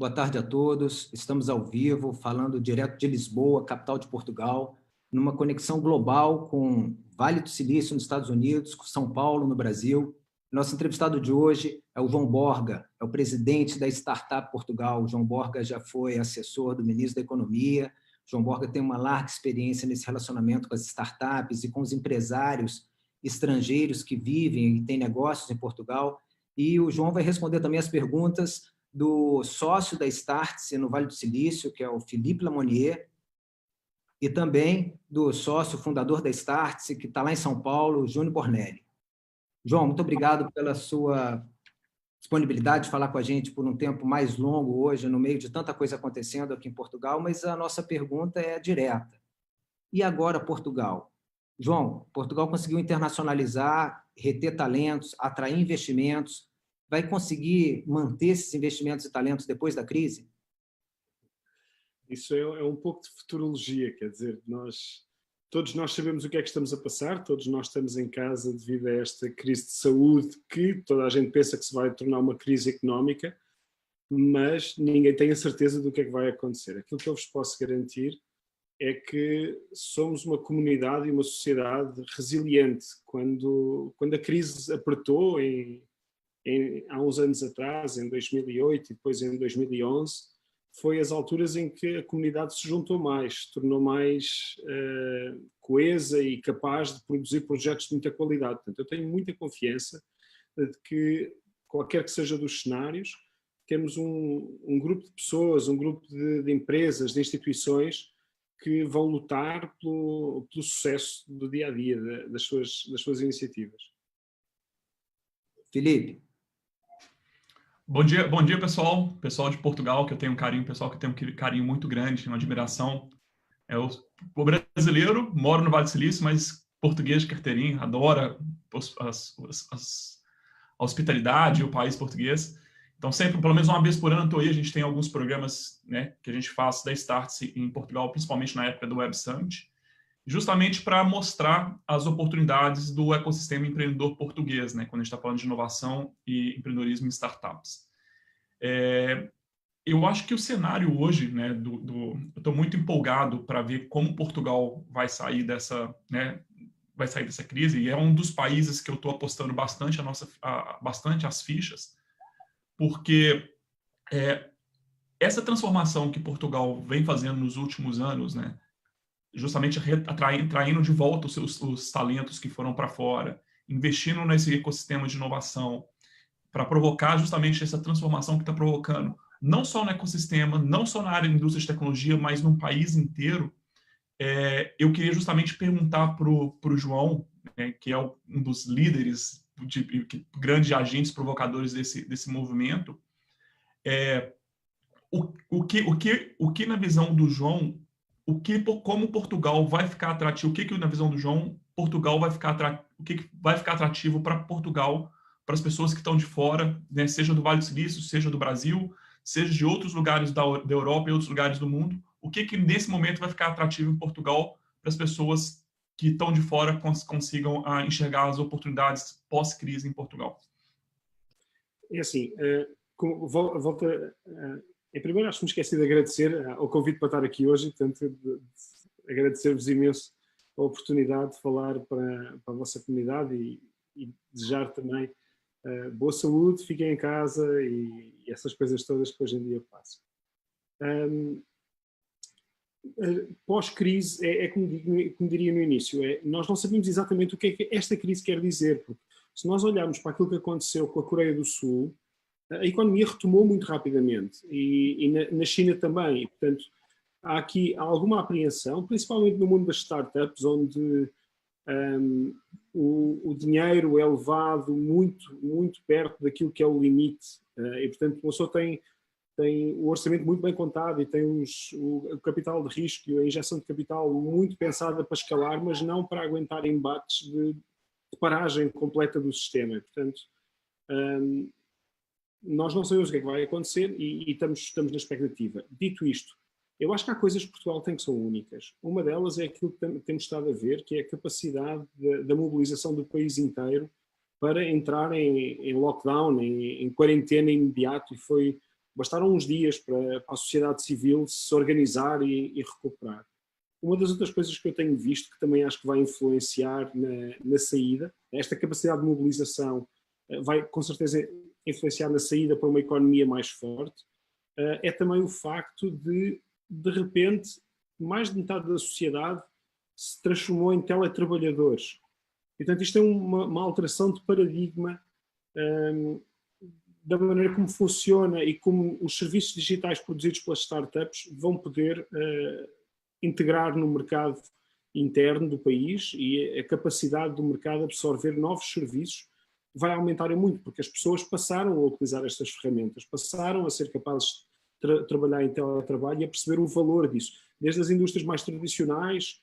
Boa tarde a todos. Estamos ao vivo, falando direto de Lisboa, capital de Portugal, numa conexão global com Vale do Silício, nos Estados Unidos, com São Paulo, no Brasil. Nosso entrevistado de hoje é o João Borga, é o presidente da Startup Portugal. O João Borga já foi assessor do ministro da Economia. O João Borga tem uma larga experiência nesse relacionamento com as startups e com os empresários estrangeiros que vivem e têm negócios em Portugal. E o João vai responder também as perguntas do sócio da Startse no Vale do Silício, que é o Philippe Lamonier, e também do sócio fundador da Startse, que está lá em São Paulo, Júnior Bornelli. João, muito obrigado pela sua disponibilidade de falar com a gente por um tempo mais longo hoje, no meio de tanta coisa acontecendo aqui em Portugal, mas a nossa pergunta é direta. E agora Portugal? João, Portugal conseguiu internacionalizar, reter talentos, atrair investimentos. Vai conseguir manter esses investimentos e talentos depois da crise? Isso é um pouco de futurologia, quer dizer, todos nós sabemos o que é que estamos a passar, todos nós estamos em casa devido a esta crise de saúde que toda a gente pensa que se vai tornar uma crise económica, mas ninguém tem a certeza do que é que vai acontecer. Aquilo que eu vos posso garantir é que somos uma comunidade e uma sociedade resiliente. Quando a crise apertou há uns anos atrás, em 2008 e depois em 2011, foi as alturas em que a comunidade se juntou mais, se tornou mais coesa e capaz de produzir projetos de muita qualidade. Portanto, eu tenho muita confiança de que, qualquer que seja dos cenários, temos um grupo de pessoas, um grupo de empresas, de instituições que vão lutar pelo sucesso do dia-a-dia das suas iniciativas. Felipe. Bom dia, pessoal de Portugal, que eu tenho um carinho, pessoal que tem um carinho muito grande, uma admiração. Eu sou brasileiro, moro no Vale do Silício, mas português de carteirinha, adoro a hospitalidade, o país português. Então, sempre, pelo menos uma vez por ano, a gente tem alguns programas, né, que a gente faz da Startse em Portugal, principalmente na época do Web Summit, justamente para mostrar as oportunidades do ecossistema empreendedor português, né, quando a gente está falando de inovação e empreendedorismo em startups. Eu acho que o cenário hoje, né, eu estou muito empolgado para ver como Portugal vai sair dessa crise, e é um dos países que eu estou apostando bastante bastante as fichas, porque essa transformação que Portugal vem fazendo nos últimos anos, né, justamente atraindo de volta os talentos que foram para fora, investindo nesse ecossistema de inovação, para provocar justamente essa transformação que está provocando, não só no ecossistema, não só na área de indústria de tecnologia, mas no país inteiro. Eu queria justamente perguntar para o João, né, que é um dos líderes, grandes agentes provocadores desse movimento, o que na visão do João, como Portugal vai ficar atrativo, na visão do João, Portugal vai ficar atrativo, o que vai ficar atrativo para Portugal, para as pessoas que estão de fora, né, seja do Vale do Silício, seja do Brasil, seja de outros lugares da Europa e outros lugares do mundo, o que nesse momento vai ficar atrativo em Portugal para as pessoas que estão de fora consigam enxergar as oportunidades pós-crise em Portugal? É assim, em primeiro, acho que me esqueci de agradecer ao convite para estar aqui hoje, portanto, agradecer-vos imenso a oportunidade de falar para a vossa comunidade e desejar também boa saúde, fiquem em casa e essas coisas todas que hoje em dia passam. Pós-crise, como diria no início, nós não sabemos exatamente o que é que esta crise quer dizer, porque se nós olharmos para aquilo que aconteceu com a Coreia do Sul, a economia retomou muito rapidamente e na China também, e, portanto, há aqui alguma apreensão, principalmente no mundo das startups, onde o dinheiro é levado muito, muito perto daquilo que é o limite, e portanto a pessoa tem o orçamento muito bem contado e tem o capital de risco e a injeção de capital muito pensada para escalar, mas não para aguentar embates de paragem completa do sistema. E, portanto, nós não sabemos o que é que vai acontecer e estamos na expectativa. Dito isto, eu acho que há coisas que Portugal tem que são únicas. Uma delas é aquilo que temos estado a ver, que é a capacidade da mobilização do país inteiro para entrar em lockdown, em quarentena imediato, e foi bastaram uns dias para a sociedade civil se organizar e recuperar. Uma das outras coisas que eu tenho visto, que também acho que vai influenciar na saída, esta capacidade de mobilização vai com certeza influenciar na saída para uma economia mais forte, é também o facto de repente, mais de metade da sociedade se transformou em teletrabalhadores. E, portanto, isto é uma alteração de paradigma da maneira como funciona e como os serviços digitais produzidos pelas startups vão poder integrar no mercado interno do país, e a capacidade do mercado absorver novos serviços vai aumentar muito, porque as pessoas passaram a utilizar estas ferramentas, passaram a ser capazes de trabalhar em teletrabalho e a perceber o valor disso, desde as indústrias mais tradicionais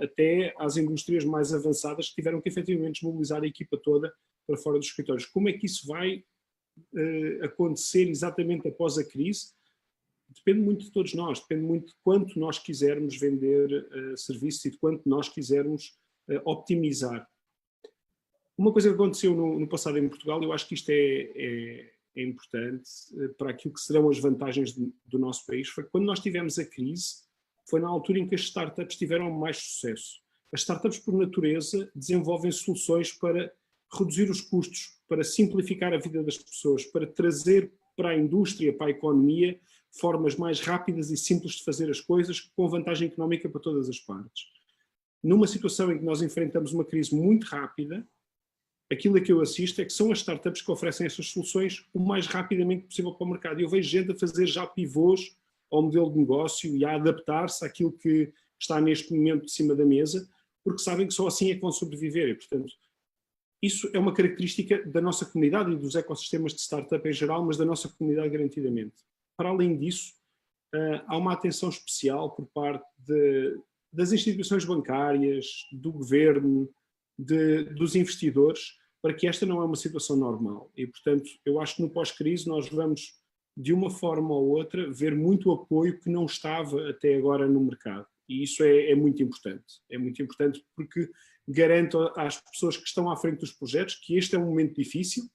até às indústrias mais avançadas, que tiveram que efetivamente desmobilizar a equipa toda para fora dos escritórios. Como é que isso vai acontecer exatamente após a crise? Depende muito de todos nós, depende muito de quanto nós quisermos vender serviços e de quanto nós quisermos optimizar. Uma coisa que aconteceu no passado em Portugal, eu acho que isto é importante para aquilo que serão as vantagens do nosso país, foi que quando nós tivemos a crise, foi na altura em que as startups tiveram mais sucesso. As startups, por natureza, desenvolvem soluções para reduzir os custos, para simplificar a vida das pessoas, para trazer para a indústria, para a economia, formas mais rápidas e simples de fazer as coisas, com vantagem económica para todas as partes. Numa situação em que nós enfrentamos uma crise muito rápida, aquilo a que eu assisto é que são as startups que oferecem essas soluções o mais rapidamente possível para o mercado. E eu vejo gente a fazer já pivôs ao modelo de negócio e a adaptar-se àquilo que está neste momento de cima da mesa, porque sabem que só assim é que vão sobreviver. E, portanto, isso é uma característica da nossa comunidade e dos ecossistemas de startup em geral, mas da nossa comunidade garantidamente. Para além disso, há uma atenção especial por parte das instituições bancárias, do governo, dos investidores, para que esta não é uma situação normal. E, portanto, eu acho que no pós-crise nós vamos, de uma forma ou outra, ver muito apoio que não estava até agora no mercado. E isso é muito importante. É muito importante porque garante às pessoas que estão à frente dos projetos que este é um momento difícil,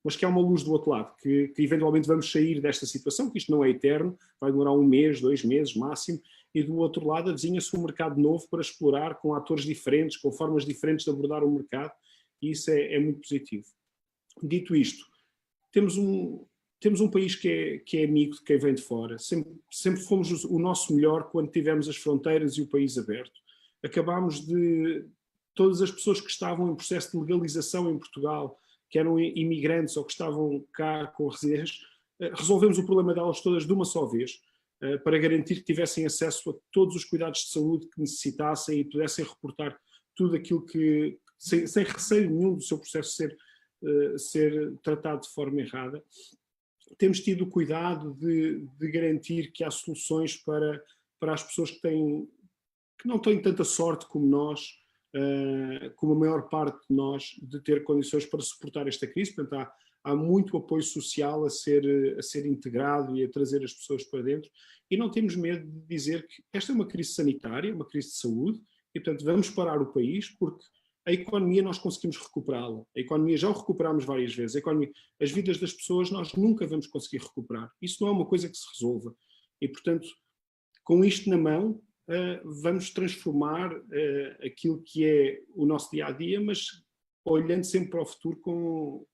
mas que há uma luz do outro lado, que eventualmente vamos sair desta situação, que isto não é eterno, vai demorar 1 mês, 2 meses máximo, e do outro lado avizinha-se um mercado novo para explorar, com atores diferentes, com formas diferentes de abordar o mercado, e isso é muito positivo. Dito isto, temos um país que é amigo de quem vem de fora, sempre fomos o nosso melhor quando tivemos as fronteiras e o país aberto. Acabámos todas as pessoas que estavam em processo de legalização em Portugal, que eram imigrantes ou que estavam cá com residências, resolvemos o problema delas todas de uma só vez, para garantir que tivessem acesso a todos os cuidados de saúde que necessitassem e pudessem reportar tudo aquilo que, sem receio nenhum do seu processo ser tratado de forma errada. Temos tido o cuidado de garantir que há soluções para as pessoas que não têm tanta sorte como nós, como a maior parte de nós, de ter condições para suportar esta crise. Portanto, há muito apoio social a ser integrado e a trazer as pessoas para dentro, e não temos medo de dizer que esta é uma crise sanitária, uma crise de saúde, e portanto vamos parar o país, porque a economia nós conseguimos recuperá-la. A economia já o recuperámos várias vezes. As vidas das pessoas nós nunca vamos conseguir recuperar. Isso não é uma coisa que se resolva. E portanto, com isto na mão, vamos transformar aquilo que é o nosso dia-a-dia, mas olhando sempre para o futuro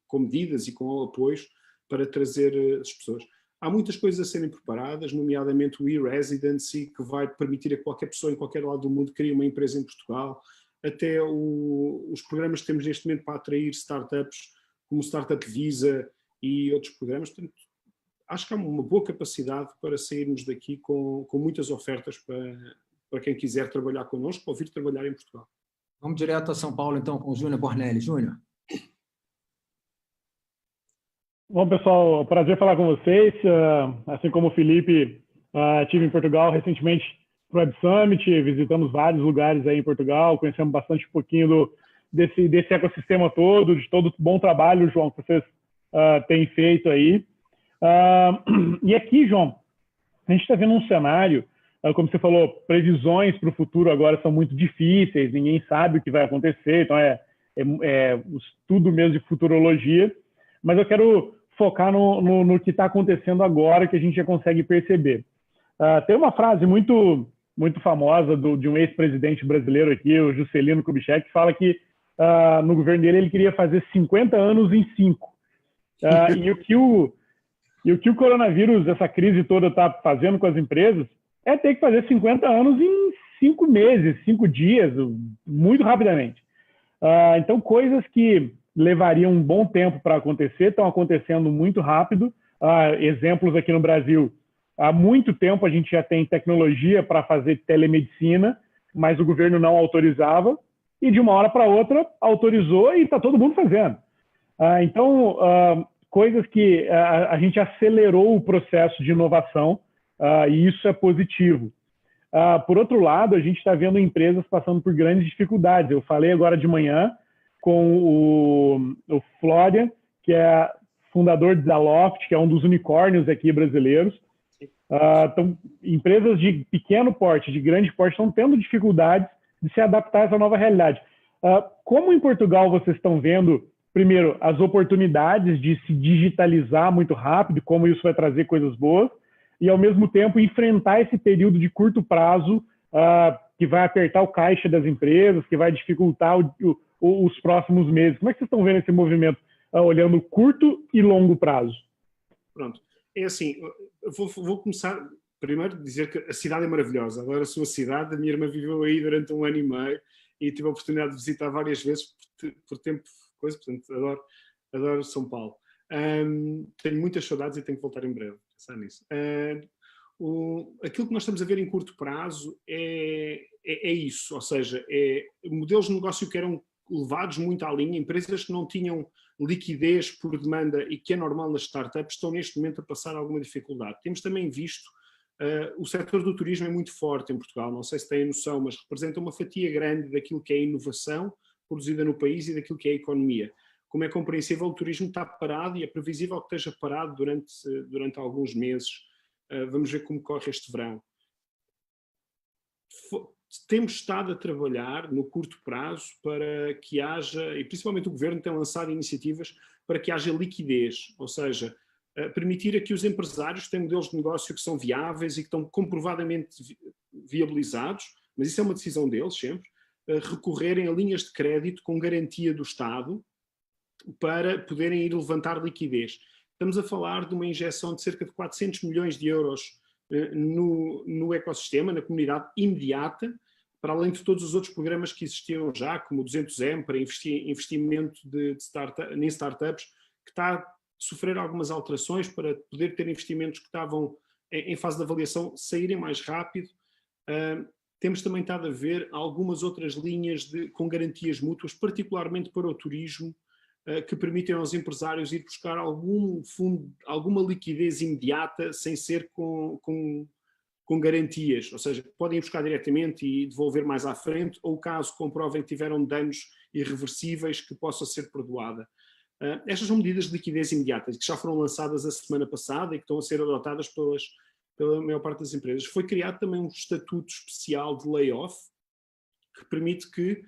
com medidas e com apoios para trazer as pessoas. Há muitas coisas a serem preparadas, nomeadamente o e-residency, que vai permitir a qualquer pessoa em qualquer lado do mundo criar uma empresa em Portugal, até os programas que temos neste momento para atrair startups, como o Startup Visa e outros programas. Portanto, acho que há uma boa capacidade para sairmos daqui com muitas ofertas para quem quiser trabalhar connosco ou vir trabalhar em Portugal. Vamos direto a São Paulo, então, com o Júnior Bornelli. Júnior. Bom, pessoal, prazer falar com vocês. Assim como o Felipe, estive em Portugal recentemente para o Web Summit, visitamos vários lugares aí em Portugal, conhecemos bastante um pouquinho desse ecossistema todo, de todo o bom trabalho, João, que vocês têm feito aí. E aqui, João, a gente está vendo um cenário, como você falou, previsões para o futuro agora são muito difíceis, ninguém sabe o que vai acontecer, então é o estudo mesmo de futurologia, mas eu quero focar no que está acontecendo agora, que a gente já consegue perceber. Tem uma frase muito famosa de um ex-presidente brasileiro aqui, o Juscelino Kubitschek, que fala que no governo dele ele queria fazer 50 anos em 5. E o que o coronavírus, essa crise toda, está fazendo com as empresas é ter que fazer 50 anos em 5 meses, 5 dias, muito rapidamente. Então, coisas que levariam um bom tempo para acontecer estão acontecendo muito rápido. Exemplos aqui no Brasil, há muito tempo a gente já tem tecnologia para fazer telemedicina, mas o governo não autorizava, e de uma hora para outra autorizou e está todo mundo fazendo. Então, coisas que a gente acelerou o processo de inovação, e isso é positivo. Por outro lado, a gente está vendo empresas passando por grandes dificuldades. Eu falei agora de manhã com o Florian, que é fundador de Zaloft, que é um dos unicórnios aqui brasileiros. Então, empresas de pequeno porte, de grande porte, estão tendo dificuldades de se adaptar a essa nova realidade. Como em Portugal vocês estão vendo, primeiro, as oportunidades de se digitalizar muito rápido, como isso vai trazer coisas boas, e, ao mesmo tempo, enfrentar esse período de curto prazo que vai apertar o caixa das empresas, que vai dificultar os próximos meses. Como é que vocês estão vendo esse movimento, olhando curto e longo prazo? Pronto. É assim, vou começar primeiro a dizer que a cidade é maravilhosa. Adoro a sua cidade. A minha irmã viveu aí durante 1 ano e meio e tive a oportunidade de visitar várias vezes por tempo, portanto, adoro São Paulo. Tenho muitas saudades e tenho que voltar em breve. Pensar nisso. Aquilo que nós estamos a ver em curto prazo é isso, ou seja, modelos de negócio que eram levados muito à linha, empresas que não tinham liquidez por demanda e que é normal nas startups, estão neste momento a passar alguma dificuldade. Temos também visto, o setor do turismo é muito forte em Portugal, não sei se têm noção, mas representa uma fatia grande daquilo que é a inovação produzida no país e daquilo que é a economia. Como é compreensível, o turismo está parado e é previsível que esteja parado durante alguns meses. Vamos ver como corre este verão. Temos estado a trabalhar no curto prazo para que haja, e principalmente o governo tem lançado iniciativas para que haja liquidez, ou seja, permitir a que os empresários tenham modelos de negócio que são viáveis e que estão comprovadamente viabilizados, mas isso é uma decisão deles sempre, recorrerem a linhas de crédito com garantia do Estado para poderem ir levantar liquidez. Estamos a falar de uma injeção de cerca de 400 milhões de euros no ecossistema, na comunidade imediata, para além de todos os outros programas que existiam já, como o 200M, para investimento em startups, que está a sofrer algumas alterações para poder ter investimentos que estavam em fase de avaliação saírem mais rápido. Temos também estado a ver algumas outras linhas com garantias mútuas, particularmente para o turismo, que permitem aos empresários ir buscar alguma liquidez imediata sem ser com garantias, ou seja, podem ir buscar diretamente e devolver mais à frente, ou caso comprovem que tiveram danos irreversíveis que possa ser perdoada. Estas são medidas de liquidez imediata que já foram lançadas a semana passada e que estão a ser adotadas pela maior parte das empresas. Foi criado também um estatuto especial de layoff que permite que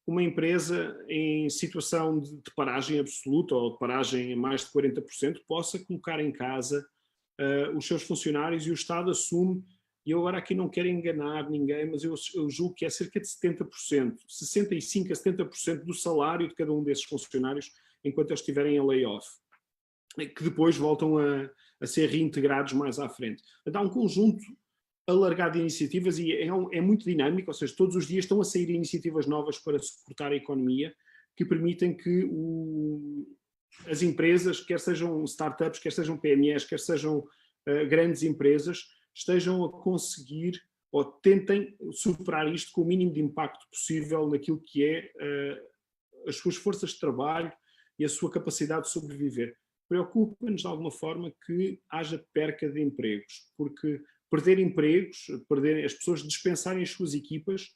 uma empresa em situação de paragem absoluta ou de paragem a mais de 40% possa colocar em casa os seus funcionários e o Estado assume, e eu agora aqui não quero enganar ninguém, mas eu julgo que é cerca de 70%, 65% a 70% do salário de cada um desses funcionários enquanto eles estiverem em layoff, que depois voltam a ser reintegrados mais à frente. Então, há um conjunto alargado de iniciativas e é muito dinâmico, ou seja, todos os dias estão a sair iniciativas novas para suportar a economia que permitem que as empresas, quer sejam startups, quer sejam PMEs, quer sejam grandes empresas, estejam a conseguir ou tentem superar isto com o mínimo de impacto possível naquilo que é as suas forças de trabalho e a sua capacidade de sobreviver. Preocupa-nos de alguma forma que haja perca de empregos, porque perder empregos, as pessoas dispensarem as suas equipas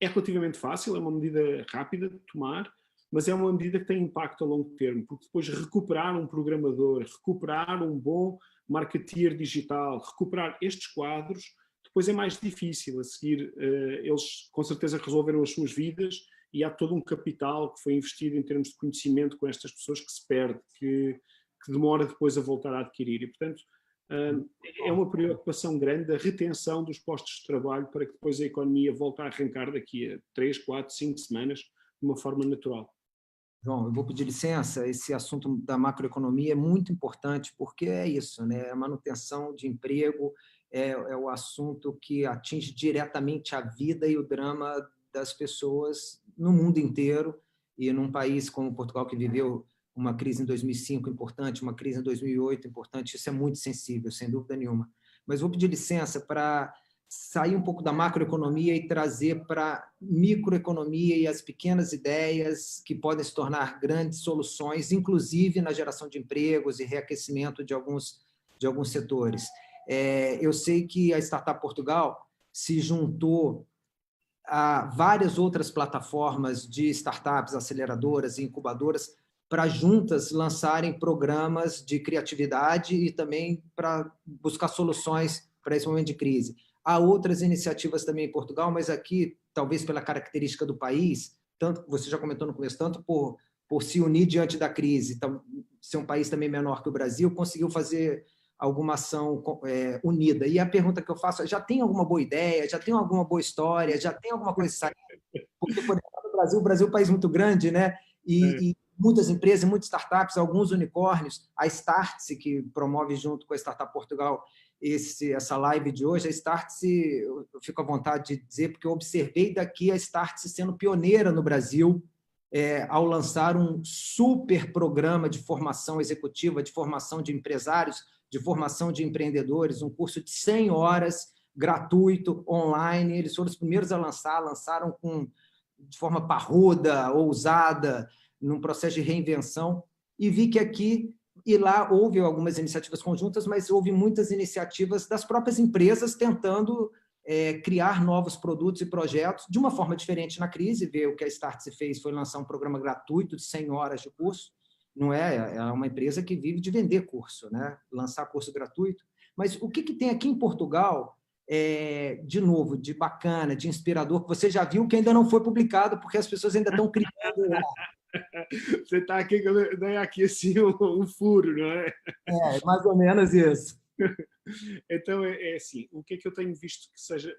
é relativamente fácil, é uma medida rápida de tomar, mas é uma medida que tem impacto a longo termo, porque depois recuperar um programador, recuperar um bom marketeer digital, recuperar estes quadros, depois é mais difícil. A seguir, eles com certeza resolveram as suas vidas e há todo um capital que foi investido em termos de conhecimento com estas pessoas que se perde, que que demora depois a voltar a adquirir. E, portanto, é uma preocupação grande a retenção dos postos de trabalho para que depois a economia volte a arrancar daqui a 3, 4, 5 semanas de uma forma natural. João, eu vou pedir licença, esse assunto da macroeconomia é muito importante, porque é isso, né? A manutenção de emprego é o assunto que atinge diretamente a vida e o drama das pessoas no mundo inteiro, e num país como Portugal, que viveu uma crise em 2005 importante, uma crise em 2008 importante, isso é muito sensível, sem dúvida nenhuma. Mas vou pedir licença para sair um pouco da macroeconomia e trazer para a microeconomia e as pequenas ideias que podem se tornar grandes soluções, inclusive na geração de empregos e reaquecimento de alguns setores. Eu sei que a Startup Portugal se juntou a várias outras plataformas de startups, aceleradoras e incubadoras para juntas lançarem programas de criatividade e também para buscar soluções para esse momento de crise. Há outras iniciativas também em Portugal, mas aqui, talvez pela característica do país, tanto você já comentou no começo, tanto por se unir diante da crise, então, ser um país também menor que o Brasil, conseguiu fazer alguma ação unida. E a pergunta que eu faço é, já tem alguma boa ideia, já tem alguma boa história, já tem alguma coisa saindo? Porque, por exemplo, o Brasil é um país muito grande, né? E muitas empresas, muitas startups, alguns unicórnios, a Startse, que promove junto com a Startup Portugal essa live de hoje, a Startse, eu fico à vontade de dizer, porque eu observei daqui a Startse sendo pioneira no Brasil, ao lançar um super programa de formação executiva, de formação de empresários, de formação de empreendedores, um curso de 100 horas, gratuito, online. Eles foram os primeiros a lançaram de forma parruda, ousada, num processo de reinvenção, e vi que aqui e lá houve algumas iniciativas conjuntas, mas houve muitas iniciativas das próprias empresas tentando criar novos produtos e projetos de uma forma diferente na crise. Ver o que a Startse fez foi lançar um programa gratuito de 100 horas de curso. Não é uma empresa que vive de vender curso, né? Lançar curso gratuito. Mas o que tem aqui em Portugal, de novo, de bacana, de inspirador, que você já viu que ainda não foi publicado, porque as pessoas ainda estão criando lá? Você está aqui, né, aqui assim um furo, não é? Mais ou menos isso. Então, é assim, o que é que eu tenho visto que seja...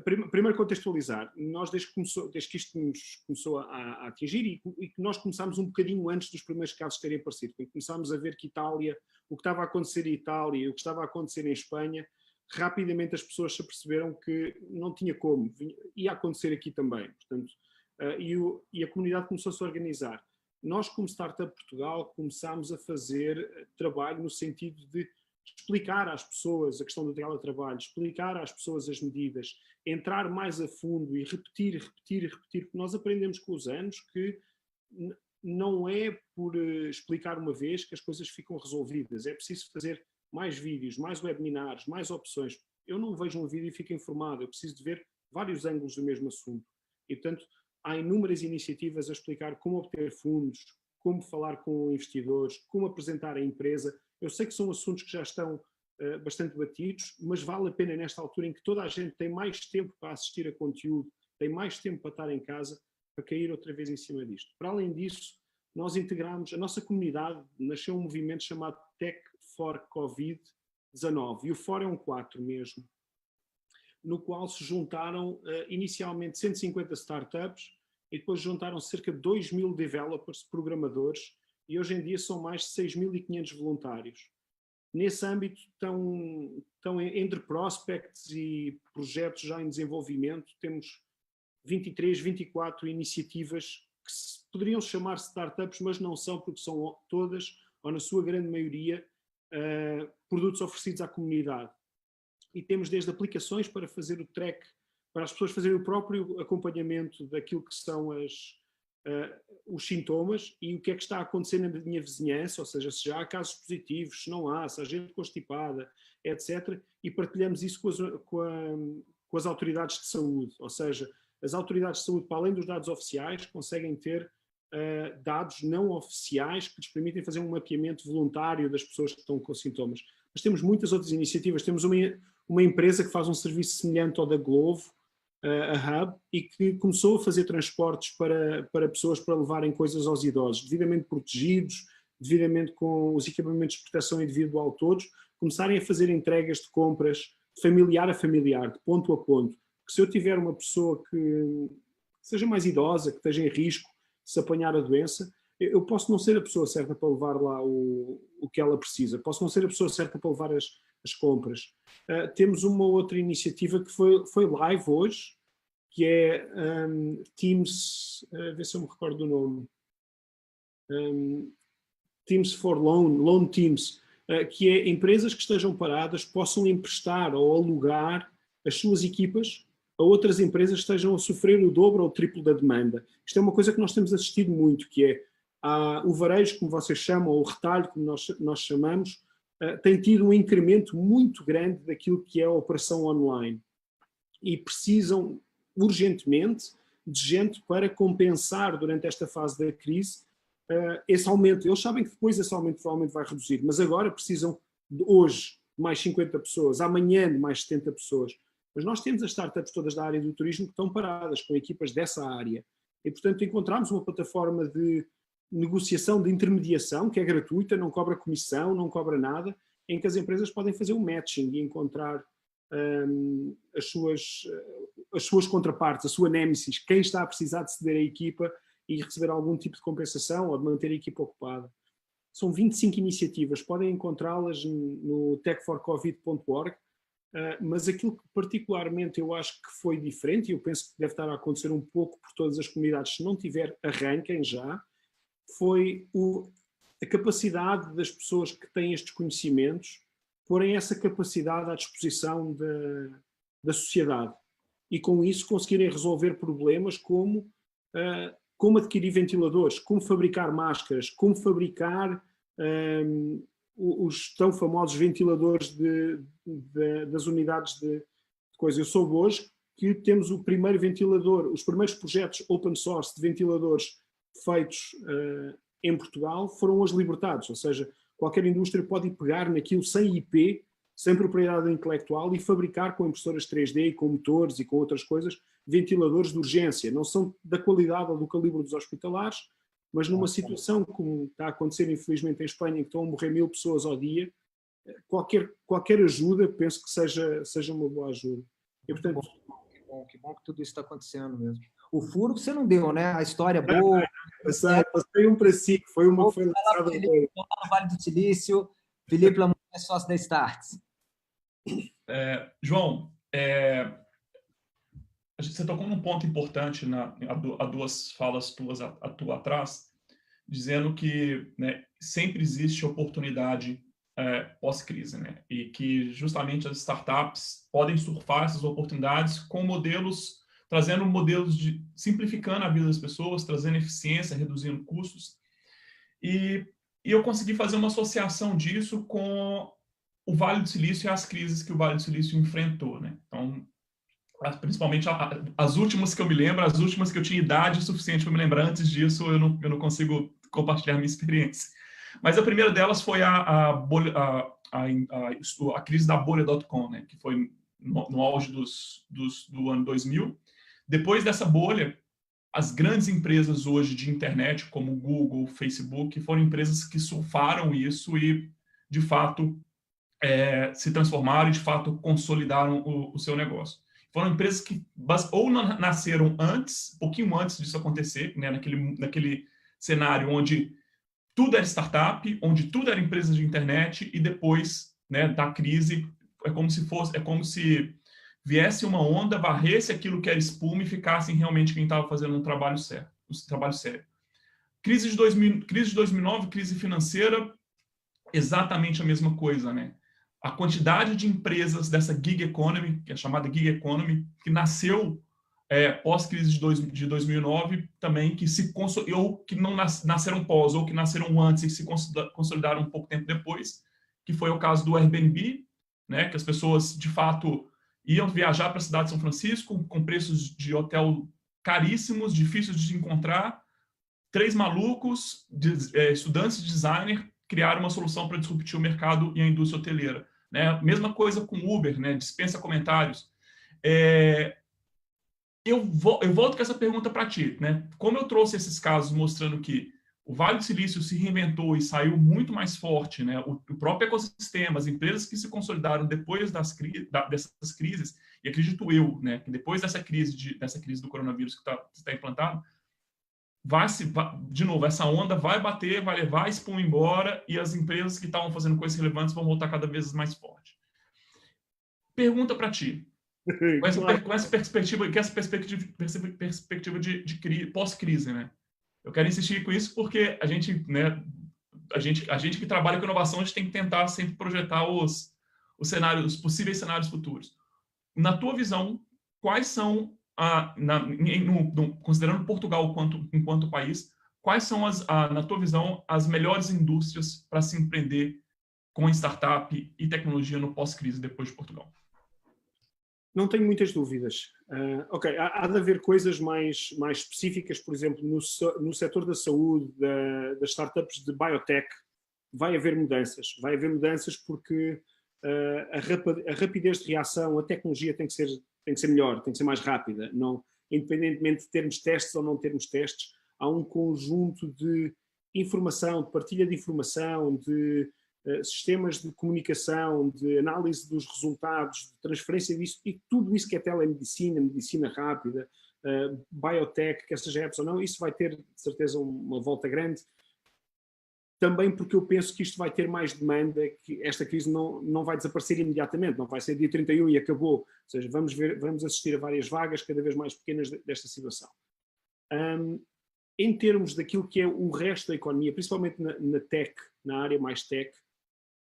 Primeiro contextualizar, nós desde que isto nos começou a atingir e que nós começámos um bocadinho antes dos primeiros casos terem aparecido, quando começámos a ver que Itália, o que estava a acontecer em Itália, o que estava a acontecer em Espanha, rapidamente as pessoas se aperceberam que não tinha como, ia acontecer aqui também, portanto, e a comunidade começou-se a organizar. Nós, como Startup Portugal, começámos a fazer trabalho no sentido de explicar às pessoas a questão do teletrabalho, explicar às pessoas as medidas, entrar mais a fundo e repetir, porque nós aprendemos com os anos que não é por explicar uma vez que as coisas ficam resolvidas, é preciso fazer mais vídeos, mais webinars, mais opções. Eu não vejo um vídeo e fico informado, eu preciso de ver vários ângulos do mesmo assunto. E, portanto, há inúmeras iniciativas a explicar como obter fundos, como falar com investidores, como apresentar a empresa. Eu sei que são assuntos que já estão bastante batidos, mas vale a pena nesta altura em que toda a gente tem mais tempo para assistir a conteúdo, tem mais tempo para estar em casa, para cair outra vez em cima disto. Para além disso, nós integramos, a nossa comunidade nasceu um movimento chamado Tech for Covid-19, e o For é um 4 mesmo, no qual se juntaram inicialmente 150 startups e depois juntaram cerca de 2.000 developers, programadores, e hoje em dia são mais de 6.500 voluntários. Nesse âmbito estão entre prospects e projetos já em desenvolvimento, temos 23, 24 iniciativas que poderiam chamar startups, mas não são, porque são todas, ou na sua grande maioria, produtos oferecidos à comunidade. E temos desde aplicações para fazer o track, para as pessoas fazerem o próprio acompanhamento daquilo que são os sintomas e o que é que está a acontecer na minha vizinhança, ou seja, se já há casos positivos, se não há, se há gente constipada, etc. E partilhamos isso com as autoridades de saúde, ou seja, as autoridades de saúde, para além dos dados oficiais, conseguem ter dados não oficiais que lhes permitem fazer um mapeamento voluntário das pessoas que estão com sintomas. Mas temos muitas outras iniciativas. Temos uma empresa que faz um serviço semelhante ao da Glovo, a Hub, e que começou a fazer transportes para pessoas para levarem coisas aos idosos, devidamente protegidos, devidamente com os equipamentos de proteção individual todos, começarem a fazer entregas de compras familiar a familiar, de ponto a ponto. Porque se eu tiver uma pessoa que seja mais idosa, que esteja em risco de se apanhar a doença, eu posso não ser a pessoa certa para levar lá o que ela precisa, posso não ser a pessoa certa para levar as compras. Temos uma outra iniciativa que foi live hoje, que é Teams, ver se eu me recordo do nome, Teams for Loan Teams, que é empresas que estejam paradas possam emprestar ou alugar as suas equipas a outras empresas que estejam a sofrer o dobro ou o triplo da demanda. Isto é uma coisa que nós temos assistido muito, que é o varejo, como vocês chamam, ou o retalho, como nós chamamos, tem tido um incremento muito grande daquilo que é a operação online. E precisam urgentemente de gente para compensar durante esta fase da crise esse aumento. Eles sabem que depois esse aumento provavelmente vai reduzir, mas agora precisam de hoje de mais 50 pessoas, amanhã de mais 70 pessoas. Mas nós temos as startups todas da área do turismo que estão paradas, com equipas dessa área. E, portanto, encontramos uma plataforma de negociação, de intermediação, que é gratuita, não cobra comissão, não cobra nada, em que as empresas podem fazer um matching e encontrar as suas contrapartes, a sua nêmesis, quem está a precisar de ceder a equipa e receber algum tipo de compensação ou de manter a equipa ocupada. São 25 iniciativas, podem encontrá-las no techforcovid.org, mas aquilo que particularmente eu acho que foi diferente, e eu penso que deve estar a acontecer um pouco por todas as comunidades, se não tiver, arranquem já, foi a capacidade das pessoas que têm estes conhecimentos porem essa capacidade à disposição da sociedade e com isso conseguirem resolver problemas como adquirir ventiladores, como fabricar máscaras, como fabricar os tão famosos ventiladores das unidades de coisa. Eu soube hoje que temos o primeiro ventilador, os primeiros projetos open source de ventiladores feitos em Portugal foram hoje libertados, ou seja, qualquer indústria pode ir pegar naquilo sem IP, sem propriedade intelectual e fabricar com impressoras 3D e com motores e com outras coisas ventiladores de urgência. Não são da qualidade ou do calibre dos hospitalares, mas numa situação como está a acontecer infelizmente em Espanha, em que estão a morrer 1000 pessoas ao dia, qualquer ajuda penso que seja uma boa ajuda. E, portanto, que bom que tudo isso está acontecendo mesmo. O furo você não deu, né? A história boa. Passei um para si, que foi uma que foi lançada no Vale do Silício. Felipe Lamour é sócio da Startz. João, você tocou num ponto importante há duas falas tuas atrás, dizendo que, né, sempre existe oportunidade pós-crise, né? E que justamente as startups podem surfar essas oportunidades com modelos, trazendo modelos simplificando a vida das pessoas, trazendo eficiência, reduzindo custos. E eu consegui fazer uma associação disso com o Vale do Silício e as crises que o Vale do Silício enfrentou, né? Então, principalmente as últimas que eu me lembro, as últimas que eu tinha idade suficiente para me lembrar. Antes disso, eu não consigo compartilhar minha experiência. Mas a primeira delas foi a crise da bolha.com, né? Que foi no auge do ano 2000. Depois dessa bolha, as grandes empresas hoje de internet, como Google, Facebook, foram empresas que surfaram isso e, de fato, se transformaram e, de fato, consolidaram o seu negócio. Foram empresas que ou nasceram antes, um pouquinho antes disso acontecer, né, naquele cenário onde tudo era startup, onde tudo era empresa de internet, e depois, né, da crise, é como se viesse uma onda, varresse aquilo que era espuma e ficassem realmente quem estava fazendo um trabalho sério. Crise de 2009, crise financeira, exatamente a mesma coisa, né? A quantidade de empresas dessa gig economy, que é chamada gig economy, que nasceu pós-crise de 2009, também, ou que não nasceram pós, ou que nasceram antes e se consolidaram um pouco tempo depois, que foi o caso do Airbnb, né, que as pessoas, de fato, iam viajar para a cidade de São Francisco com preços de hotel caríssimos, difíceis de encontrar. 3 malucos, estudantes de designer, criaram uma solução para disruptir o mercado e a indústria hoteleira. Né? Mesma coisa com Uber, né? Dispensa comentários. Eu volto com essa pergunta para ti. Né? Como eu trouxe esses casos mostrando que o Vale do Silício se reinventou e saiu muito mais forte, né? O próprio ecossistema, as empresas que se consolidaram depois dessas crises, e acredito eu, né, que depois dessa crise do coronavírus que está implantado, de novo, essa onda vai bater, vai levar a espuma embora, e as empresas que estavam fazendo coisas relevantes vão voltar cada vez mais forte. Pergunta para ti, com essa perspectiva de pós-crise, né? Eu quero insistir com isso porque a gente, né, a gente que trabalha com inovação, a gente tem que tentar sempre projetar os possíveis cenários futuros. Na tua visão, quais são, considerando Portugal enquanto país, quais são, na tua visão, as melhores indústrias para se empreender com startup e tecnologia no pós-crise depois de Portugal? Não tenho muitas dúvidas. Ok, há de haver coisas mais específicas, por exemplo, no setor da saúde, das startups de biotech, vai haver mudanças. Vai haver mudanças porque a rapidez de reação, a tecnologia tem que ser melhor, tem que ser mais rápida. Não, independentemente de termos testes ou não termos testes, há um conjunto de informação, de partilha de informação, de sistemas de comunicação, de análise dos resultados, de transferência disso, e tudo isso que é telemedicina, medicina rápida, biotech, quer seja apps ou não, isso vai ter, de certeza, uma volta grande. Também porque eu penso que isto vai ter mais demanda, que esta crise não vai desaparecer imediatamente, não vai ser dia 31 e acabou. Ou seja, vamos assistir a várias vagas cada vez mais pequenas desta situação. Em termos daquilo que é o resto da economia, principalmente na tech, na área mais tech,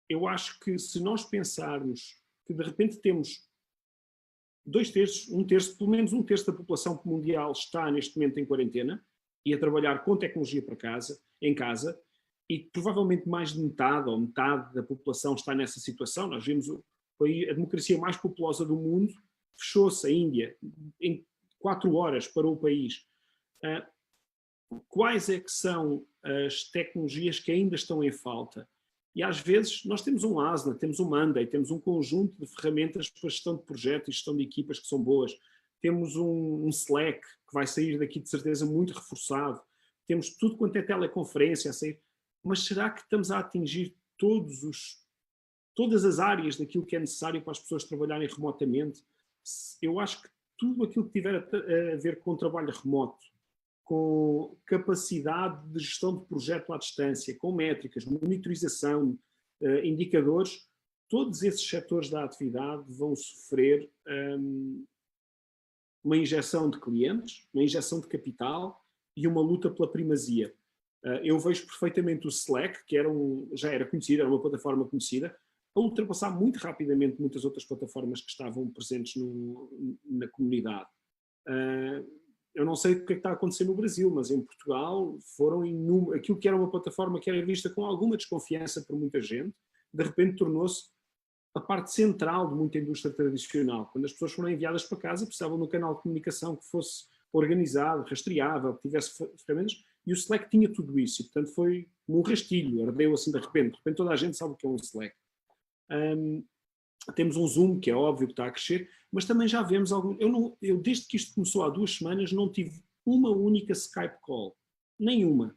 eu acho que se nós pensarmos que de repente temos 2/3, pelo menos 1/3 da população mundial está neste momento em quarentena e a trabalhar com tecnologia em casa, e provavelmente mais de metade ou metade da população está nessa situação. Nós vimos a democracia mais populosa do mundo, fechou-se a Índia, em 4 horas parou o país. Quais é que são as tecnologias que ainda estão em falta? E às vezes nós temos um Asana, temos um Monday, temos um conjunto de ferramentas para gestão de projetos e gestão de equipas que são boas. Temos um Slack que vai sair daqui de certeza muito reforçado. Temos tudo quanto é teleconferência a sair. Mas será que estamos a atingir todas as áreas daquilo que é necessário para as pessoas trabalharem remotamente? Eu acho que tudo aquilo que tiver a ver com trabalho remoto, com capacidade de gestão de projeto à distância, com métricas, monitorização, indicadores, todos esses setores da atividade vão sofrer uma injeção de clientes, uma injeção de capital e uma luta pela primazia. Eu vejo perfeitamente o Slack, que já era conhecido, era uma plataforma conhecida, a ultrapassar muito rapidamente muitas outras plataformas que estavam presentes na comunidade. Eu não sei o que é que está a acontecer no Brasil, mas em Portugal aquilo que era uma plataforma que era vista com alguma desconfiança por muita gente, de repente tornou-se a parte central de muita indústria tradicional. Quando as pessoas foram enviadas para casa, precisavam de um canal de comunicação que fosse organizado, rastreável, que tivesse ferramentas, e o Slack tinha tudo isso, e portanto foi um rastilho, ardeu assim de repente toda a gente sabe o que é um Slack. Temos um Zoom, que é óbvio que está a crescer, mas também já vemos algum. Eu desde que isto começou há 2 semanas, não tive uma única Skype call. Nenhuma.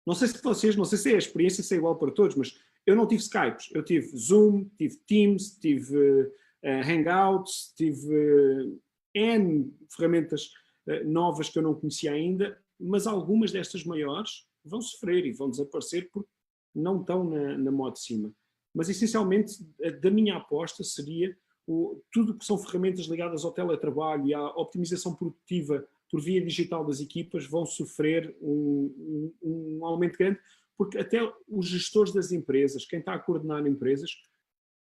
Não sei se é a experiência, se é igual para todos, mas eu não tive Skypes. Eu tive Zoom, tive Teams, tive Hangouts, tive N ferramentas novas que eu não conhecia ainda, mas algumas destas maiores vão sofrer e vão desaparecer porque não estão na moda de cima. Mas, essencialmente, da minha aposta seria tudo que são ferramentas ligadas ao teletrabalho e à optimização produtiva por via digital das equipas vão sofrer um aumento grande, porque até os gestores das empresas, quem está a coordenar empresas,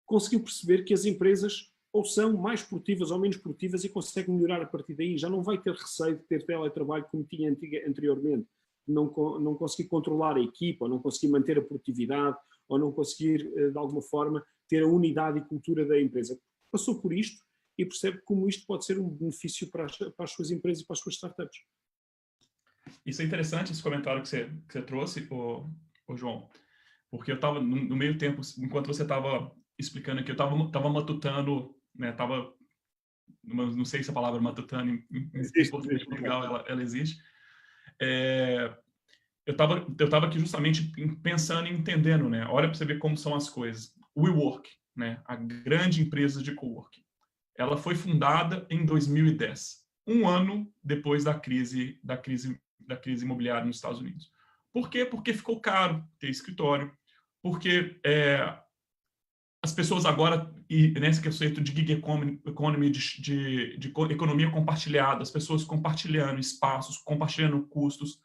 conseguiu perceber que as empresas ou são mais produtivas ou menos produtivas e conseguem melhorar a partir daí. Já não vai ter receio de ter teletrabalho como tinha anteriormente. Não conseguir controlar a equipa, ou não conseguir manter a produtividade, ou não conseguir, de alguma forma, ter a unidade e cultura da empresa. Passou por isto e percebe como isto pode ser um benefício para as suas empresas e para as suas startups. Isso é interessante, esse comentário que você trouxe, João, porque eu estava, no meio tempo, enquanto você estava explicando aqui, eu estava matutando, né, não sei se a palavra matutando em português de Portugal ela existe. eu tava aqui justamente pensando e entendendo, né? Olha para você ver como são as coisas. O WeWork, né? A grande empresa de coworking, ela foi fundada em 2010, um ano depois da crise imobiliária nos Estados Unidos. Por quê? Porque ficou caro ter escritório, porque as pessoas agora, e nesse conceito de gig economy, de economia compartilhada, as pessoas compartilhando espaços, compartilhando custos.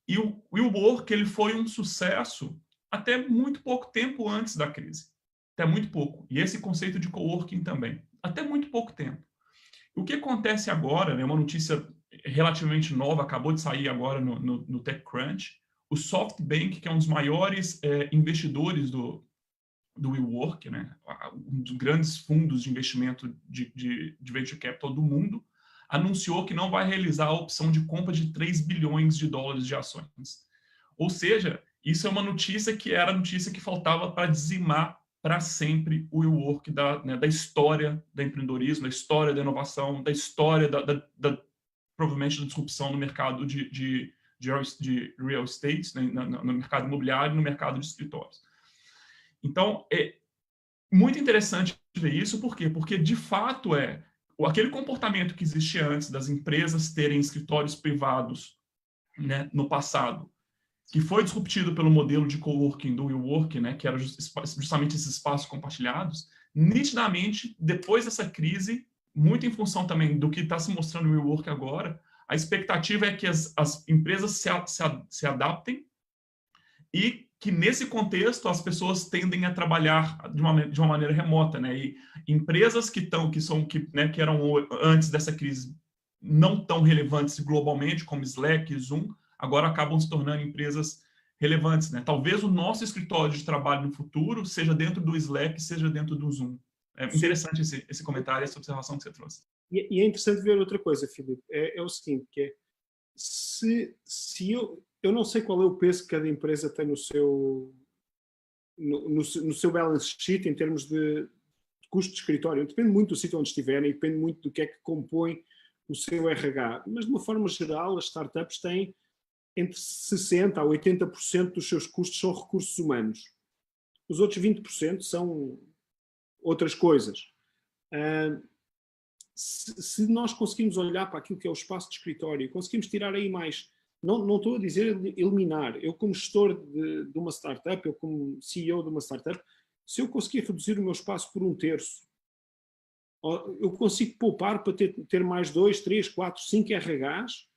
E o WeWork, ele foi um sucesso até muito pouco tempo antes da crise. Até muito pouco. E esse conceito de coworking também. Até muito pouco tempo. O que acontece agora, né, uma notícia relativamente nova, acabou de sair agora no TechCrunch, o SoftBank, que é um dos maiores investidores do WeWork, né, um dos grandes fundos de investimento de venture capital do mundo, anunciou que não vai realizar a opção de compra de 3 bilhões de dólares de ações. Ou seja, isso é uma notícia que era a notícia que faltava para dizimar para sempre o WeWork da história do empreendedorismo, da história da inovação, da história provavelmente da disrupção no mercado de real estate, né, no mercado imobiliário e no mercado de escritórios. Então, é muito interessante ver isso, por quê? Porque, de fato, aquele comportamento que existia antes das empresas terem escritórios privados, né, no passado, que foi disruptido pelo modelo de coworking do WeWork, né, que era justamente esses espaços compartilhados, nitidamente, depois dessa crise, muito em função também do que está se mostrando no WeWork agora, a expectativa é que as empresas se adaptem e que, nesse contexto, as pessoas tendem a trabalhar de uma maneira remota, né? E empresas que eram antes dessa crise não tão relevantes globalmente, como Slack e Zoom, agora acabam se tornando empresas relevantes, né? Talvez o nosso escritório de trabalho no futuro seja dentro do Slack, seja dentro do Zoom. É interessante esse comentário, essa observação que você trouxe. E é interessante ver outra coisa, Filipe. É o seguinte, que é, se eu não sei qual é o peso que cada empresa tem no seu balance sheet em termos de custo de escritório. Depende muito do sítio onde estiverem e depende muito do que é que compõe o seu RH. Mas, de uma forma geral, as startups têm entre 60% a 80% dos seus custos são recursos humanos. Os outros 20% são outras coisas. Se nós conseguimos olhar para aquilo que é o espaço de escritório, conseguimos tirar aí mais, não estou a dizer eliminar, eu como gestor de uma startup, eu como CEO de uma startup, se eu conseguir reduzir o meu espaço por 1/3, eu consigo poupar para ter mais 2, 3, 4, 5 RHs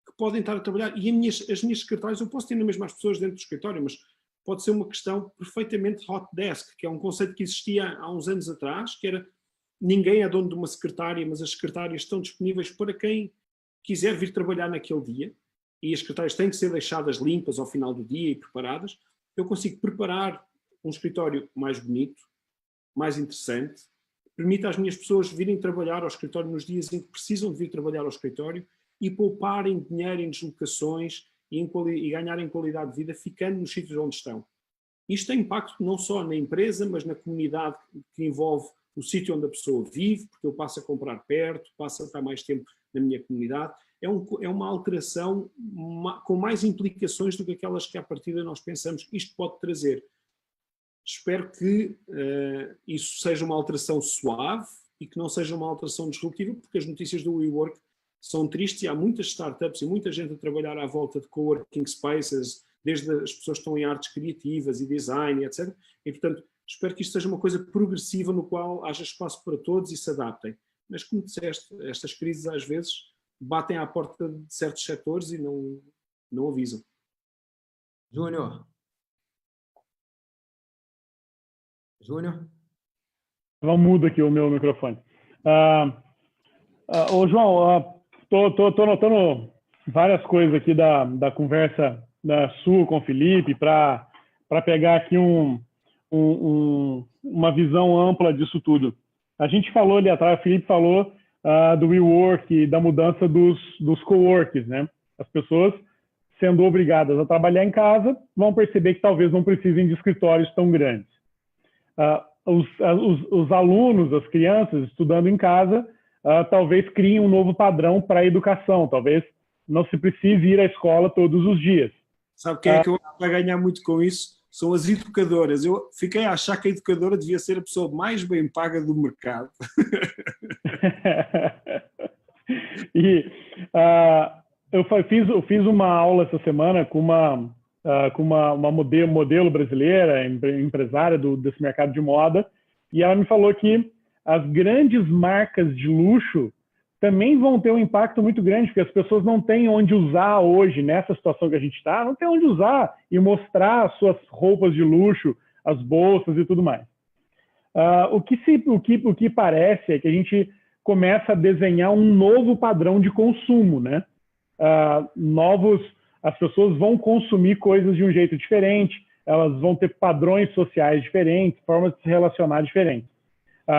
que podem estar a trabalhar, e as minhas secretárias, eu posso ter mesmo as pessoas dentro do escritório, mas pode ser uma questão perfeitamente hot desk, que é um conceito que existia há uns anos atrás, que era ninguém é dono de uma secretária, mas as secretárias estão disponíveis para quem quiser vir trabalhar naquele dia, e as secretárias têm que ser deixadas limpas ao final do dia e preparadas. Eu consigo preparar um escritório mais bonito, mais interessante, permite às minhas pessoas virem trabalhar ao escritório nos dias em que precisam de vir trabalhar ao escritório e pouparem dinheiro em deslocações e ganharem qualidade de vida ficando nos sítios onde estão. Isto tem impacto não só na empresa, mas na comunidade que envolve o sítio onde a pessoa vive, porque eu passo a comprar perto, passo a estar mais tempo na minha comunidade. É uma alteração com mais implicações do que aquelas que à partida nós pensamos que isto pode trazer. Espero que isso seja uma alteração suave e que não seja uma alteração disruptiva, porque as notícias do WeWork são tristes e há muitas startups e muita gente a trabalhar à volta de coworking spaces, desde as pessoas que estão em artes criativas e design, etc. E, portanto, espero que isto seja uma coisa progressiva no qual haja espaço para todos e se adaptem. Mas, como disseste, estas crises às vezes batem à porta de certos setores e não avisam. Júnior? Não muda aqui o meu microfone. Ô, João, tô notando várias coisas aqui da conversa da sua com o Filipe para pegar aqui uma visão ampla disso tudo. A gente falou ali atrás, o Filipe falou do WeWork, da mudança dos coworks, né? As pessoas sendo obrigadas a trabalhar em casa vão perceber que talvez não precisem de escritórios tão grandes. Os alunos, as crianças estudando em casa, talvez criem um novo padrão para a educação, talvez não se precise ir à escola todos os dias. Sabe quem é que eu acho que vai ganhar muito com isso? São as educadoras. Eu fiquei a achar que a educadora devia ser a pessoa mais bem paga do mercado. E eu fiz uma aula essa semana com uma modelo brasileira, empresária desse mercado de moda, e ela me falou que as grandes marcas de luxo também vão ter um impacto muito grande, porque as pessoas não têm onde usar hoje, nessa situação que a gente está, não tem onde usar e mostrar as suas roupas de luxo, as bolsas e tudo mais. O que parece é que a gente começa a desenhar um novo padrão de consumo, né? As pessoas vão consumir coisas de um jeito diferente, elas vão ter padrões sociais diferentes, formas de se relacionar diferentes.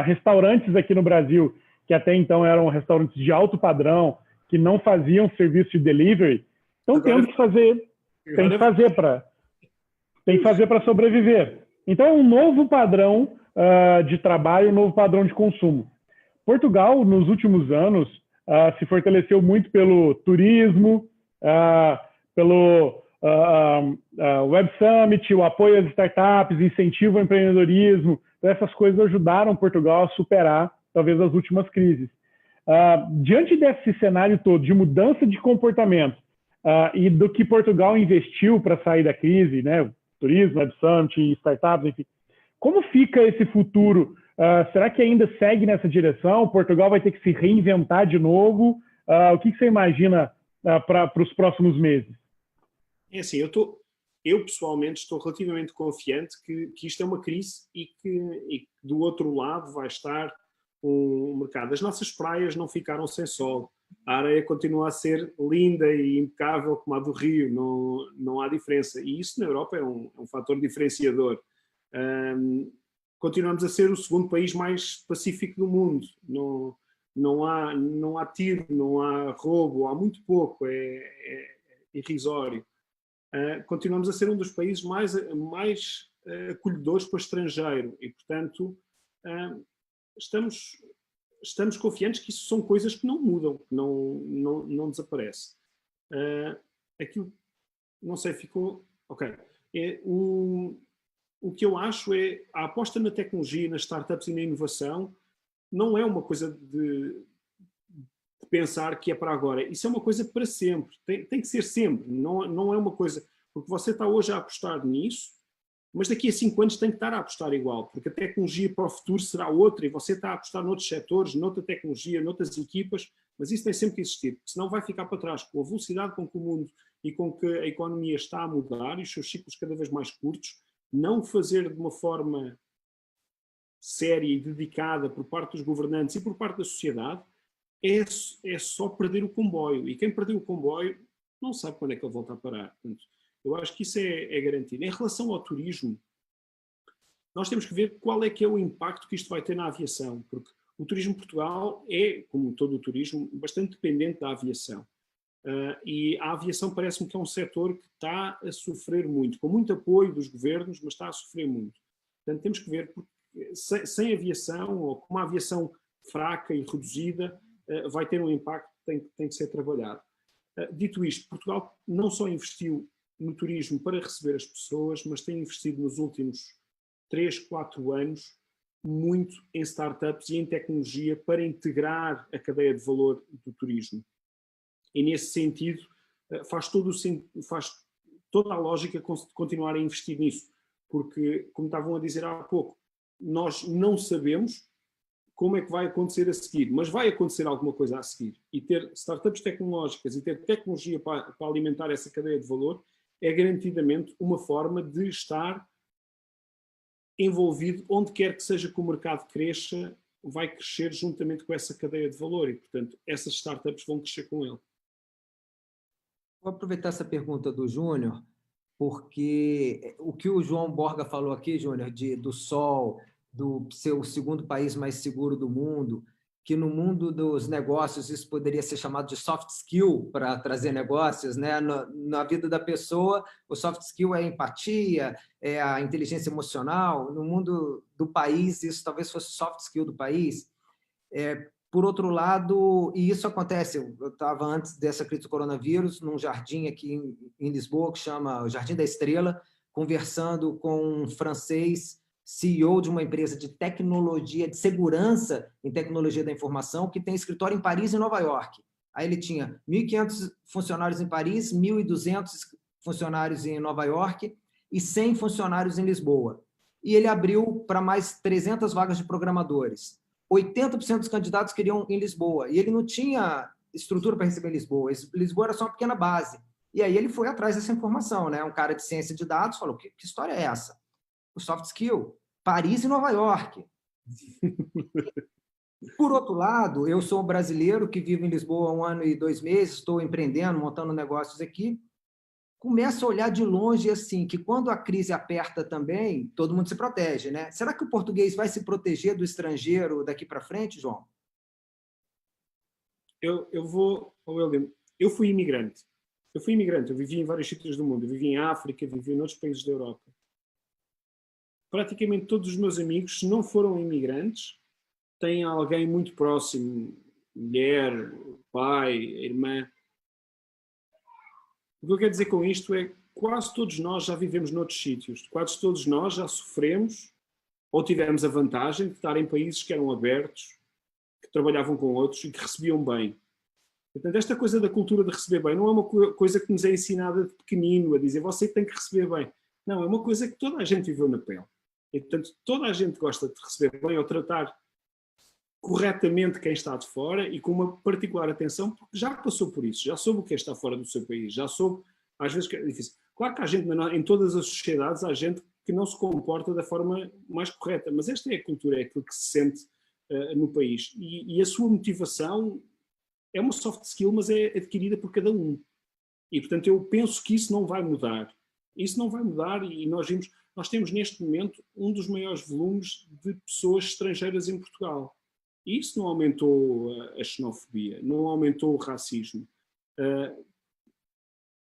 Restaurantes aqui no Brasil, que até então eram restaurantes de alto padrão, que não faziam serviço de delivery, estão tendo que fazer, tem que fazer para sobreviver. Então é um novo padrão de trabalho, um novo padrão de consumo. Portugal, nos últimos anos, se fortaleceu muito pelo turismo, pelo Web Summit, o apoio às startups, incentivo ao empreendedorismo. Então, essas coisas ajudaram Portugal a superar, talvez, as últimas crises. Diante desse cenário todo de mudança de comportamento e do que Portugal investiu para sair da crise, né, turismo, Web Summit, startups, enfim, como fica esse futuro? Será que ainda segue nessa direção? Portugal vai ter que se reinventar de novo? O que você imagina para os próximos meses? É assim, eu pessoalmente estou relativamente confiante que isto é uma crise e que do outro lado vai estar um mercado. As nossas praias não ficaram sem sol. A areia continua a ser linda e impecável como a do Rio, não há diferença. E isso na Europa é um fator diferenciador. Continuamos a ser o segundo país mais pacífico do mundo. Não há tiro, não há roubo, há muito pouco, é irrisório. Continuamos a ser um dos países mais acolhedores para o estrangeiro e, portanto, estamos confiantes que isso são coisas que não mudam, que não desaparecem. Aquilo, não sei, ficou... Ok. O que eu acho é a aposta na tecnologia, nas startups e na inovação não é uma coisa de pensar que é para agora. Isso é uma coisa para sempre. Tem que ser sempre. Não é uma coisa... Porque você está hoje a apostar nisso, mas daqui a 5 anos tem que estar a apostar igual, porque a tecnologia para o futuro será outra e você está a apostar noutros setores, noutra tecnologia, noutras equipas, mas isso tem sempre que existir, porque senão vai ficar para trás. Com a velocidade com que o mundo e com que a economia está a mudar e os seus ciclos cada vez mais curtos, não fazer de uma forma séria e dedicada por parte dos governantes e por parte da sociedade é só perder o comboio. E quem perdeu o comboio não sabe quando é que ele volta a parar. Portanto, eu acho que isso é garantido. Em relação ao turismo, nós temos que ver qual é que é o impacto que isto vai ter na aviação, porque o turismo em Portugal é, como todo o turismo, bastante dependente da aviação. E a aviação parece-me que é um setor que está a sofrer muito, com muito apoio dos governos, mas está a sofrer muito. Portanto, temos que ver, porque sem aviação, ou com uma aviação fraca e reduzida, vai ter um impacto que tem que ser trabalhado. Dito isto, Portugal não só investiu no turismo para receber as pessoas, mas tem investido nos últimos 3, 4 anos muito em startups e em tecnologia para integrar a cadeia de valor do turismo. E nesse sentido faz toda a lógica continuar a investir nisso, porque, como estavam a dizer há pouco, nós não sabemos como é que vai acontecer a seguir, mas vai acontecer alguma coisa a seguir. E ter startups tecnológicas e ter tecnologia para alimentar essa cadeia de valor é garantidamente uma forma de estar envolvido onde quer que seja que o mercado cresça, vai crescer juntamente com essa cadeia de valor e, portanto, essas startups vão crescer com ele. Vou aproveitar essa pergunta do Júnior, porque o que o João Borga falou aqui, Júnior, do sol, do ser o segundo país mais seguro do mundo, que no mundo dos negócios isso poderia ser chamado de soft skill para trazer negócios, né? Na vida da pessoa, o soft skill é a empatia, é a inteligência emocional. No mundo do país, isso talvez fosse soft skill do país. Por outro lado, e isso acontece, eu estava antes dessa crise do coronavírus, num jardim aqui em Lisboa, que chama o Jardim da Estrela, conversando com um francês, CEO de uma empresa de tecnologia, de segurança em tecnologia da informação, que tem escritório em Paris e Nova York. Aí ele tinha 1.500 funcionários em Paris, 1.200 funcionários em Nova York e 100 funcionários em Lisboa. E ele abriu para mais 300 vagas de programadores. 80% dos candidatos queriam em Lisboa, e ele não tinha estrutura para receber em Lisboa. Lisboa era só uma pequena base. E aí ele foi atrás dessa informação, né? Um cara de ciência de dados falou, que história é essa? O soft skill, Paris e Nova York. Por outro lado, eu sou um brasileiro que vivo em Lisboa há 1 ano e 2 meses, estou empreendendo, montando negócios aqui, começa a olhar de longe assim, que quando a crise aperta também, todo mundo se protege, né? Será que o português vai se proteger do estrangeiro daqui para frente, João? Eu fui imigrante. Eu vivi em vários sítios do mundo. Eu vivi em África, vivi em outros países da Europa. Praticamente todos os meus amigos, se não foram imigrantes, têm alguém muito próximo, mulher, pai, irmã. O que eu quero dizer com isto é que quase todos nós já vivemos noutros sítios, quase todos nós já sofremos ou tivemos a vantagem de estar em países que eram abertos, que trabalhavam com outros e que recebiam bem. Portanto, esta coisa da cultura de receber bem não é uma coisa que nos é ensinada de pequenino, a dizer você tem que receber bem. Não, é uma coisa que toda a gente viveu na pele. E, portanto, toda a gente gosta de receber bem ou tratar corretamente quem está de fora e com uma particular atenção, porque já passou por isso, já soube o que é estar fora do seu país, já soube, às vezes que é difícil. Claro que há gente, em todas as sociedades, há gente que não se comporta da forma mais correta, mas esta é a cultura, é aquilo que se sente no país. E a sua motivação é uma soft skill, mas é adquirida por cada um. E, portanto, eu penso que isso não vai mudar. Isso não vai mudar e nós temos neste momento um dos maiores volumes de pessoas estrangeiras em Portugal. E isso não aumentou a xenofobia, não aumentou o racismo.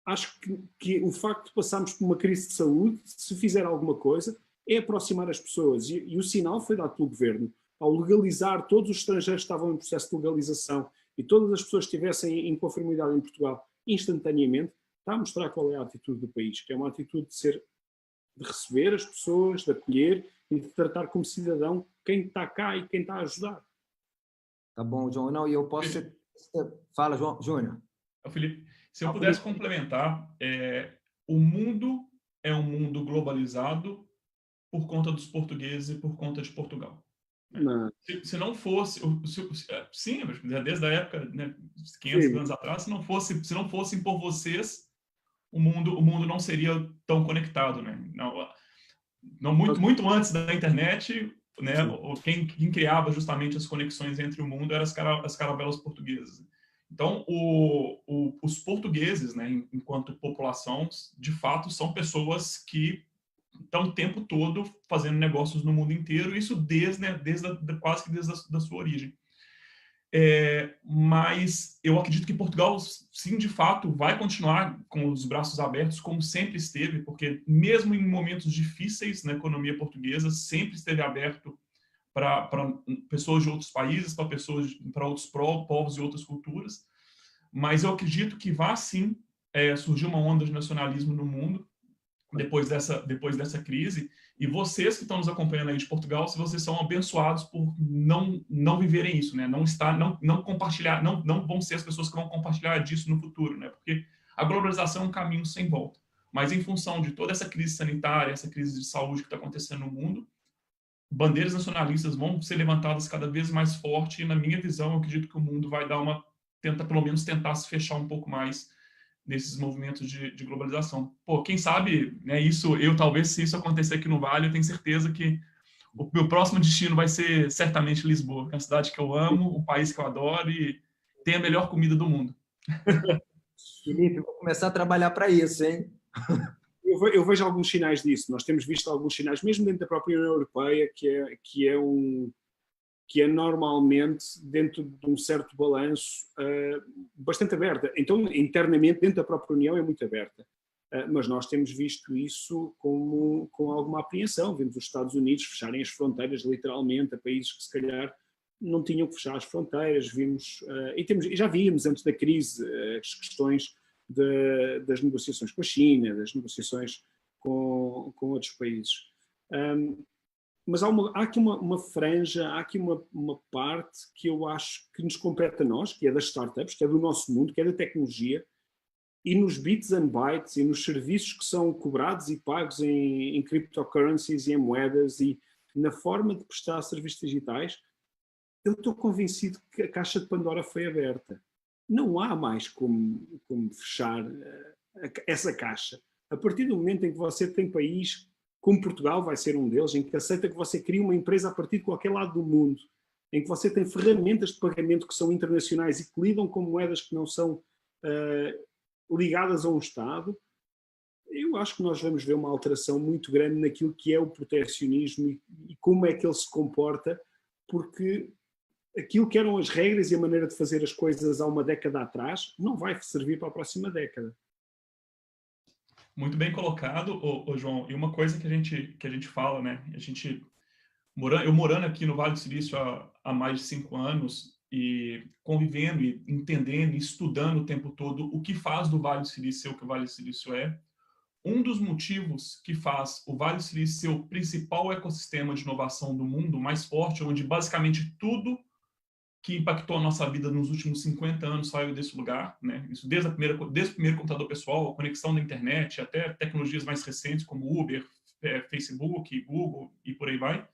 Acho que o facto de passarmos por uma crise de saúde, se fizer alguma coisa, é aproximar as pessoas. E o sinal foi dado pelo governo. Ao legalizar, todos os estrangeiros que estavam em processo de legalização e todas as pessoas que estivessem em conformidade em Portugal, instantaneamente, está a mostrar qual é a atitude do país, que é uma atitude de receber as pessoas, de acolher e de tratar como cidadão quem está cá e quem está a ajudar. Tá bom, João. Não, e eu posso... Fala, João. Júnior. Felipe, se eu pudesse complementar, o mundo é um mundo globalizado por conta dos portugueses e por conta de Portugal. Se não fosse... Sim, desde a época, né, 500 anos atrás, se não fossem por vocês, o mundo não seria tão conectado, né? Não muito antes da internet, né? Quem criava justamente as conexões entre o mundo eram as caravelas portuguesas. Então, os portugueses, né, enquanto população, de fato, são pessoas que estão o tempo todo fazendo negócios no mundo inteiro, isso quase que desde a sua origem. Mas eu acredito que Portugal, sim, de fato, vai continuar com os braços abertos, como sempre esteve, porque mesmo em momentos difíceis na economia portuguesa, sempre esteve aberto para pessoas de outros países, para outros povos e outras culturas. Mas eu acredito que vai, sim, surgir uma onda de nacionalismo no mundo depois dessa crise. E vocês que estão nos acompanhando aí de Portugal, se vocês são abençoados por não viverem isso, né? Não compartilhar, não vão ser as pessoas que vão compartilhar disso no futuro, né? Porque a globalização é um caminho sem volta. Mas em função de toda essa crise sanitária, essa crise de saúde que está acontecendo no mundo, bandeiras nacionalistas vão ser levantadas cada vez mais forte. E na minha visão, eu acredito que o mundo vai pelo menos tentar se fechar um pouco mais nesses movimentos de globalização. Pô, quem sabe, né, talvez, se isso acontecer aqui no Vale, eu tenho certeza que o meu próximo destino vai ser certamente Lisboa, que é uma cidade que eu amo, um país que eu adoro e tem a melhor comida do mundo. Felipe, vou começar a trabalhar para isso, hein? Eu vejo alguns sinais disso. Nós temos visto alguns sinais, mesmo dentro da própria União Europeia, que é normalmente, dentro de um certo balanço, bastante aberta. Então, internamente, dentro da própria União, é muito aberta. Mas nós temos visto isso com alguma apreensão. Vemos os Estados Unidos fecharem as fronteiras, literalmente, a países que, se calhar, não tinham que fechar as fronteiras, e já víamos antes da crise as questões das negociações com a China, das negociações com outros países. Mas há aqui uma franja, há aqui uma parte que eu acho que nos compete a nós, que é das startups, que é do nosso mundo, que é da tecnologia, e nos bits and bytes e nos serviços que são cobrados e pagos em cryptocurrencies e em moedas e na forma de prestar serviços digitais, eu estou convencido que a caixa de Pandora foi aberta. Não há mais como fechar essa caixa. A partir do momento em que você tem país, como Portugal vai ser um deles, em que aceita que você crie uma empresa a partir de qualquer lado do mundo, em que você tem ferramentas de pagamento que são internacionais e que lidam com moedas que não são ligadas a um Estado, eu acho que nós vamos ver uma alteração muito grande naquilo que é o protecionismo e como é que ele se comporta, porque aquilo que eram as regras e a maneira de fazer as coisas há uma década atrás não vai servir para a próxima década. Muito bem colocado, João. E uma coisa que a gente fala, né? Eu morando aqui no Vale do Silício há mais de 5 anos e convivendo e entendendo e estudando o tempo todo o que faz do Vale do Silício ser o que o Vale do Silício é. Um dos motivos que faz o Vale do Silício ser o principal ecossistema de inovação do mundo, mais forte, onde basicamente tudo que impactou a nossa vida nos últimos 50 anos saiu desse lugar, né? Isso desde o primeiro computador pessoal, a conexão da internet, até tecnologias mais recentes como Uber, Facebook, Google e por aí vai.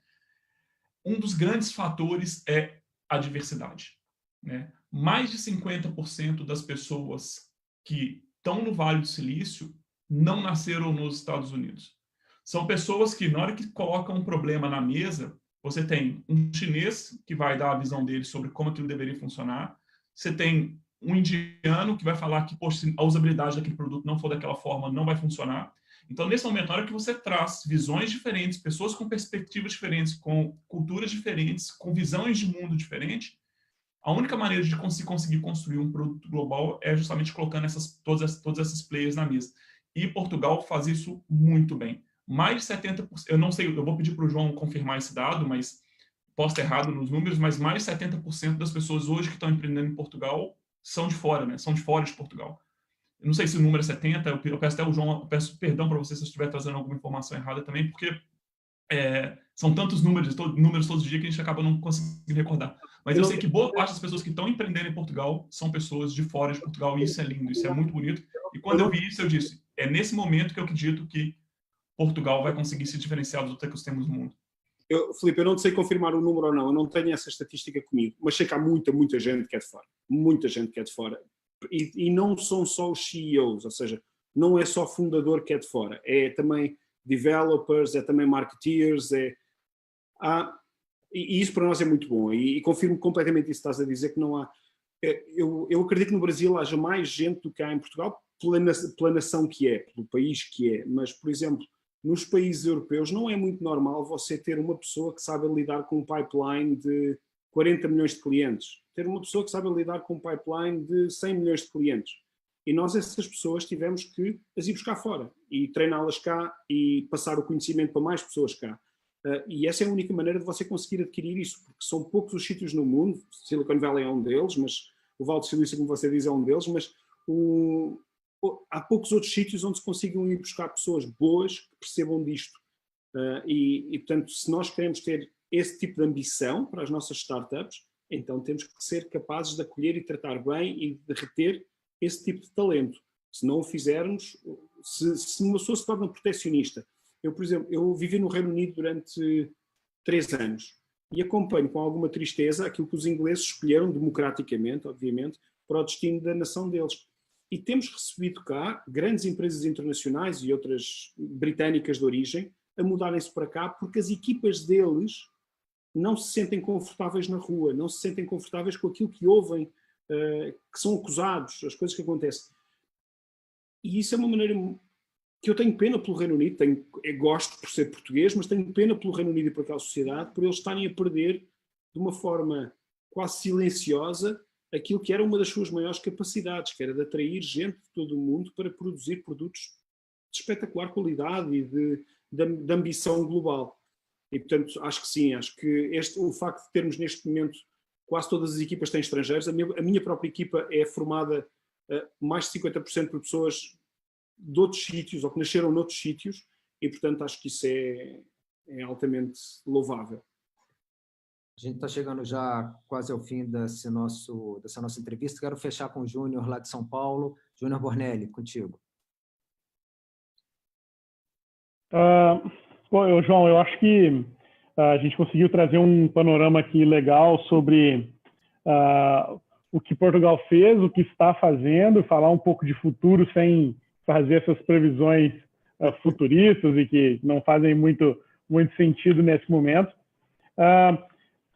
Um dos grandes fatores é a diversidade, né? Mais de 50% das pessoas que estão no Vale do Silício não nasceram nos Estados Unidos. São pessoas que, na hora que colocam um problema na mesa, você tem um chinês que vai dar a visão dele sobre como aquilo deveria funcionar. Você tem um indiano que vai falar que, poxa, se a usabilidade daquele produto não for daquela forma, não vai funcionar. Então, nesse momento, na hora que você traz visões diferentes, pessoas com perspectivas diferentes, com culturas diferentes, com visões de mundo diferentes, a única maneira de conseguir construir um produto global é justamente colocando todas essas players na mesa. E Portugal faz isso muito bem. Mais de 70%, eu não sei, eu vou pedir para o João confirmar esse dado, mas posso estar errado nos números, mas mais de 70% das pessoas hoje que estão empreendendo em Portugal são de fora, né? São de fora de Portugal. Eu não sei se o número é 70, eu peço até o João, eu peço perdão para você se eu estiver trazendo alguma informação errada também, porque são tantos números todos os dias que a gente acaba não conseguindo recordar. Mas eu sei que boa parte das pessoas que estão empreendendo em Portugal são pessoas de fora de Portugal, e isso é lindo, isso é muito bonito. E quando eu vi isso, eu disse, é nesse momento que eu acredito que Portugal vai conseguir se diferenciar dos outros ecossistemas do mundo. Filipe, eu não sei confirmar o número ou não, eu não tenho essa estatística comigo, mas sei que há muita gente que é de fora. Muita gente que é de fora. E não são só os CEOs, ou seja, não é só fundador que é de fora, é também developers, é também marketeers, e isso para nós é muito bom, e confirmo completamente isso que estás a dizer, que não há... Eu acredito que no Brasil haja mais gente do que há em Portugal, pela nação que é, pelo país que é, mas, por exemplo, nos países europeus não é muito normal você ter uma pessoa que sabe lidar com um pipeline de 40 milhões de clientes, ter uma pessoa que sabe lidar com um pipeline de 100 milhões de clientes. E nós, essas pessoas, tivemos que as ir buscar fora e treiná-las cá e passar o conhecimento para mais pessoas cá. E essa é a única maneira de você conseguir adquirir isso, porque são poucos os sítios no mundo, Silicon Valley é um deles, mas o Vale do Silício, como você diz, é um deles, mas há poucos outros sítios onde se consigam ir buscar pessoas boas que percebam disto. Portanto, se nós queremos ter esse tipo de ambição para as nossas startups, então temos que ser capazes de acolher e tratar bem e de reter esse tipo de talento. Se não o fizermos, se uma pessoa se torna protecionista. Eu, por exemplo, eu vivi no Reino Unido durante 3 anos e acompanho com alguma tristeza aquilo que os ingleses escolheram democraticamente, obviamente, para o destino da nação deles. E temos recebido cá grandes empresas internacionais e outras britânicas de origem a mudarem-se para cá porque as equipas deles não se sentem confortáveis na rua, não se sentem confortáveis com aquilo que ouvem, que são acusados, as coisas que acontecem. E isso é uma maneira que eu tenho pena pelo Reino Unido, gosto por ser português, mas tenho pena pelo Reino Unido e por aquela sociedade, por eles estarem a perder de uma forma quase silenciosa aquilo que era uma das suas maiores capacidades, que era de atrair gente de todo o mundo para produzir produtos de espetacular qualidade e de ambição global. E, portanto, acho que sim, acho que o facto de termos neste momento quase todas as equipas têm estrangeiros. A minha própria equipa é formada mais de 50% por pessoas de outros sítios ou que nasceram noutros sítios e, portanto, acho que isso é altamente louvável. A gente está chegando já quase ao fim dessa nossa entrevista. Quero fechar com o Júnior, lá de São Paulo. Júnior Bornelli, contigo. João, eu acho que a gente conseguiu trazer um panorama aqui legal sobre o que Portugal fez, o que está fazendo, falar um pouco de futuro sem fazer essas previsões futuristas e que não fazem muito sentido nesse momento.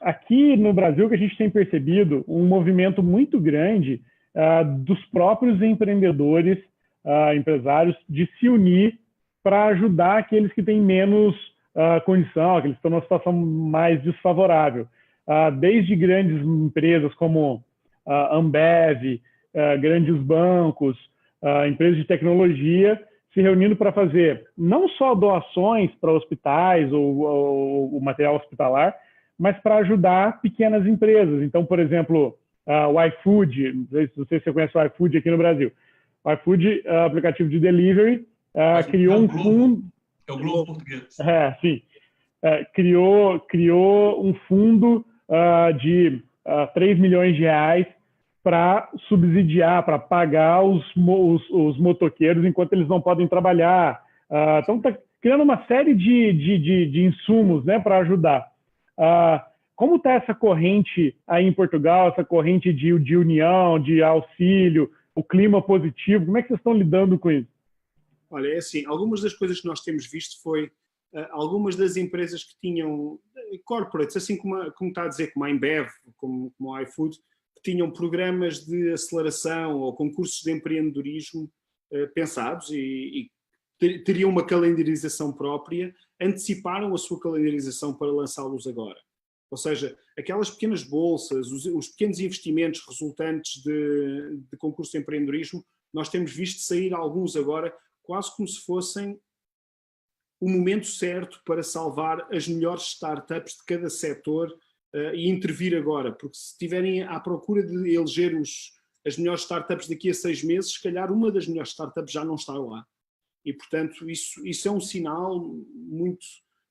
Aqui no Brasil, que a gente tem percebido um movimento muito grande dos próprios empreendedores, empresários, de se unir para ajudar aqueles que têm menos condição, aqueles que estão numa situação mais desfavorável. Desde grandes empresas como Ambev, grandes bancos, empresas de tecnologia, se reunindo para fazer não só doações para hospitais ou material hospitalar, mas para ajudar pequenas empresas. Então, por exemplo, o iFood, não sei se você conhece o iFood aqui no Brasil. O iFood, aplicativo de delivery, criou um fundo... É o Globo português. Sim. Criou um fundo de 3 milhões de reais para subsidiar, para pagar os motoqueiros enquanto eles não podem trabalhar. Então, está criando uma série de insumos, né, para ajudar. Como está essa corrente aí em Portugal, essa corrente de união, de auxílio, o clima positivo? Como é que vocês estão lidando com isso? Olha, é assim, algumas das coisas que nós temos visto foi algumas das empresas que tinham corporates, assim como está a dizer, como a Ambev, como a iFood, que tinham programas de aceleração ou concursos de empreendedorismo pensados e teriam uma calendarização própria, anteciparam a sua calendarização para lançá-los agora. Ou seja, aquelas pequenas bolsas, os pequenos investimentos resultantes de concurso de empreendedorismo, nós temos visto sair alguns agora quase como se fossem o momento certo para salvar as melhores startups de cada setor e intervir agora, porque se estiverem à procura de eleger as melhores startups daqui a 6 meses, se calhar uma das melhores startups já não está lá. E, portanto, isso é um sinal muito,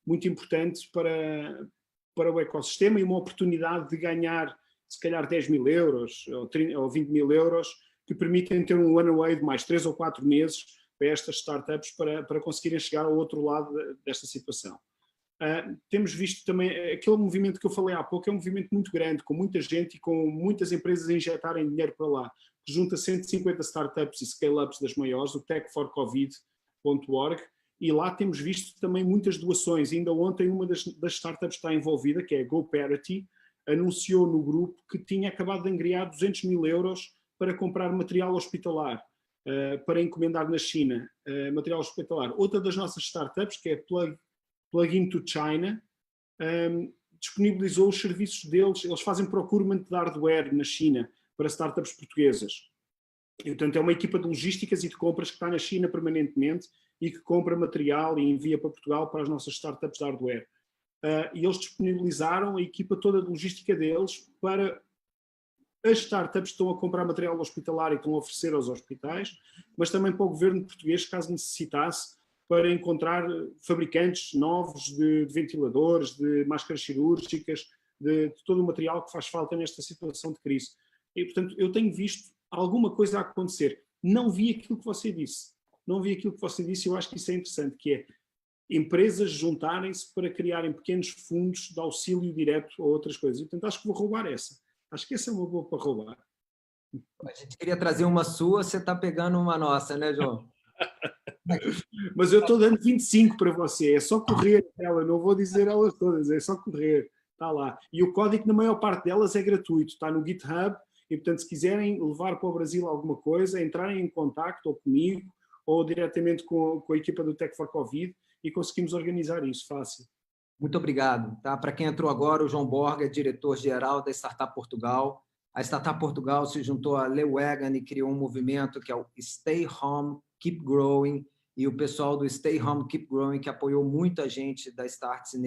muito importante para o ecossistema e uma oportunidade de ganhar, se calhar, 10 mil euros ou 20 mil euros, que permitem ter um runway de mais 3 ou 4 meses para estas startups para conseguirem chegar ao outro lado desta situação. Temos visto também, aquele movimento que eu falei há pouco, é um movimento muito grande, com muita gente e com muitas empresas a injetarem dinheiro para lá, que junta 150 startups e scale-ups das maiores, o techforcovid.org, e lá temos visto também muitas doações. Ainda ontem uma das startups que está envolvida, que é a GoParity, anunciou no grupo que tinha acabado de angriar 200 mil euros para comprar material hospitalar, para encomendar na China, material hospitalar. Outra das nossas startups, que é Plugin to China, disponibilizou os serviços deles. Eles fazem procurement de hardware na China para startups portuguesas. E, portanto, é uma equipa de logísticas e de compras que está na China permanentemente e que compra material e envia para Portugal para as nossas startups de hardware. E eles disponibilizaram a equipa toda de logística deles para as startups que estão a comprar material hospitalar e que estão a oferecer aos hospitais, mas também para o governo português, caso necessitasse, para encontrar fabricantes novos de ventiladores, de máscaras cirúrgicas, de todo o material que faz falta nesta situação de crise. E, portanto, eu tenho visto alguma coisa a acontecer. Não vi aquilo que você disse. E eu acho que isso é interessante, que é empresas juntarem-se para criarem pequenos fundos de auxílio direto a outras coisas. E, portanto, acho que vou roubar essa. Acho que essa é uma boa para roubar. A gente queria trazer uma sua, você está pegando uma nossa, né, João? Mas eu estou dando 25 para você, é só correr ela, não vou dizer elas todas, é só correr, está lá. E o código, na maior parte delas, é gratuito, está no GitHub, e portanto, se quiserem levar para o Brasil alguma coisa, entrarem em contacto ou comigo, ou diretamente com a equipa do Tech for Covid, e conseguimos organizar isso, fácil. Muito obrigado. Tá? Para quem entrou agora, o João Borga é diretor-geral da Startup Portugal. A Startup Portugal se juntou à Leeuwen e criou um movimento que é o Stay Home, Keep Growing, e o pessoal do Stay Home, Keep Growing, que apoiou muita gente da Startse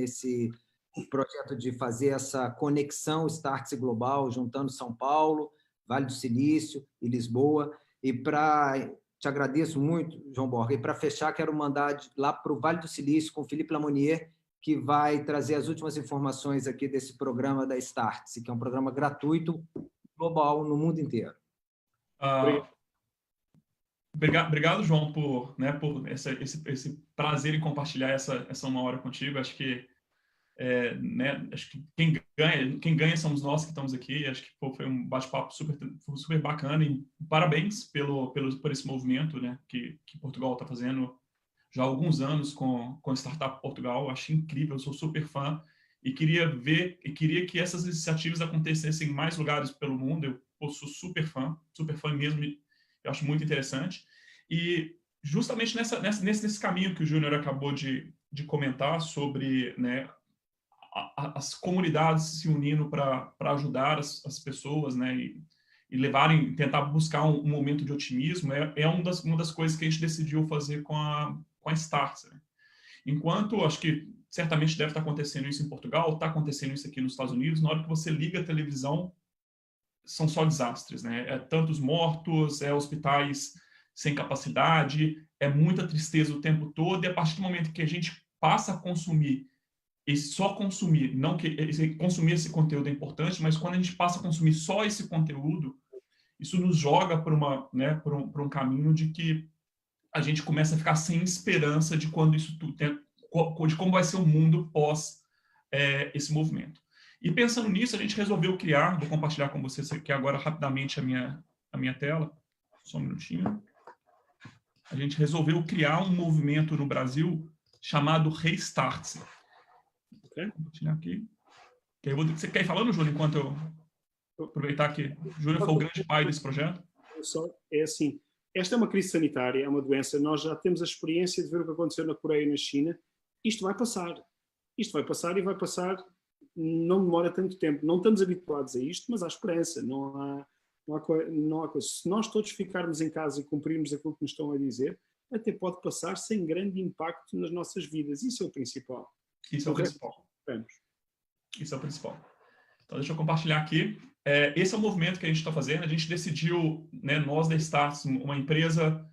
o projeto de fazer essa conexão Startse global, juntando São Paulo, Vale do Silício e Lisboa. E te agradeço muito, João Borga. E para fechar, quero mandar lá para o Vale do Silício com o Philippe Lamonier, que vai trazer as últimas informações aqui desse programa da Startse, que é um programa gratuito, global, no mundo inteiro. Obrigado, João, por esse prazer em compartilhar essa 1 hora contigo. Acho que, acho que quem ganha somos nós que estamos aqui. Acho que foi um bate-papo super bacana e parabéns por esse movimento, né, que Portugal está fazendo já há alguns anos com Startup Portugal. Acho incrível, eu sou super fã e queria que essas iniciativas acontecessem em mais lugares pelo mundo. Eu sou super fã mesmo. Eu acho muito interessante. E justamente nesse caminho que o Júnior acabou de comentar sobre, né, as comunidades se unindo para ajudar as pessoas, né, e tentar buscar um momento de otimismo, é uma das coisas que a gente decidiu fazer com a Startse, né? Enquanto, acho que certamente deve estar acontecendo isso em Portugal, está acontecendo isso aqui nos Estados Unidos, na hora que você liga a televisão, são só desastres, né? É tantos mortos, hospitais sem capacidade, é muita tristeza o tempo todo, e a partir do momento que a gente passa a consumir, e só consumir, não que consumir esse conteúdo é importante, mas quando a gente passa a consumir só esse conteúdo, isso nos joga para um caminho de que a gente começa a ficar sem esperança de quando isso tudo de como vai ser o mundo pós esse movimento. E pensando nisso, a gente resolveu criar, vou compartilhar com vocês aqui agora rapidamente a minha tela, só um minutinho. A gente resolveu criar um movimento no Brasil chamado Restartse. Vou compartilhar aqui. Você quer ir falando, Júnior, enquanto eu aproveitar que o Júnior foi o grande pai desse projeto? É assim, esta é uma crise sanitária, é uma doença, nós já temos a experiência de ver o que aconteceu na Coreia e na China. Isto vai passar e vai passar, não demora tanto tempo. Não estamos habituados a isto, mas há esperança, não há coisa. Se nós todos ficarmos em casa e cumprirmos aquilo que nos estão a dizer, até pode passar sem grande impacto nas nossas vidas. Isso é o principal. Isso é o principal. Isso é o principal. Então, deixa eu compartilhar aqui. Esse é o movimento que a gente está fazendo. A gente decidiu, né, nós da Startse, uma empresa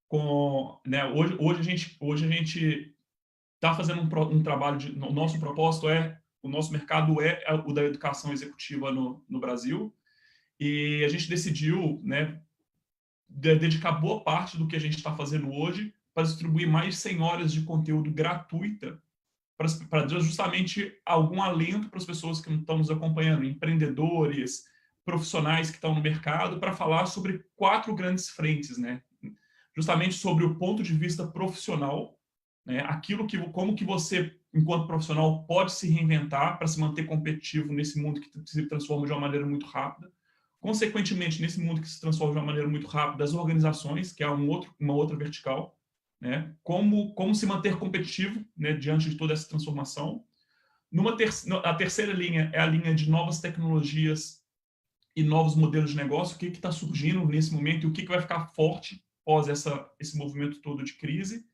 com... Né, hoje a gente está fazendo um trabalho o nosso propósito o nosso mercado é o da educação executiva no Brasil, e a gente decidiu, né, dedicar boa parte do que a gente está fazendo hoje para distribuir mais de 100 horas de conteúdo gratuita para justamente algum alento para as pessoas que estão nos acompanhando, empreendedores, profissionais que estão no mercado, para falar sobre 4 grandes frentes, né? Justamente sobre o ponto de vista profissional, né? Como que você, enquanto profissional, pode se reinventar para se manter competitivo nesse mundo que se transforma de uma maneira muito rápida. Consequentemente, nesse mundo que se transforma de uma maneira muito rápida, as organizações, que é uma outra vertical, né? Como se manter competitivo, né, diante de toda essa transformação. A terceira linha é a linha de novas tecnologias e novos modelos de negócio, o que está surgindo nesse momento e o que vai ficar forte após esse movimento todo de crise.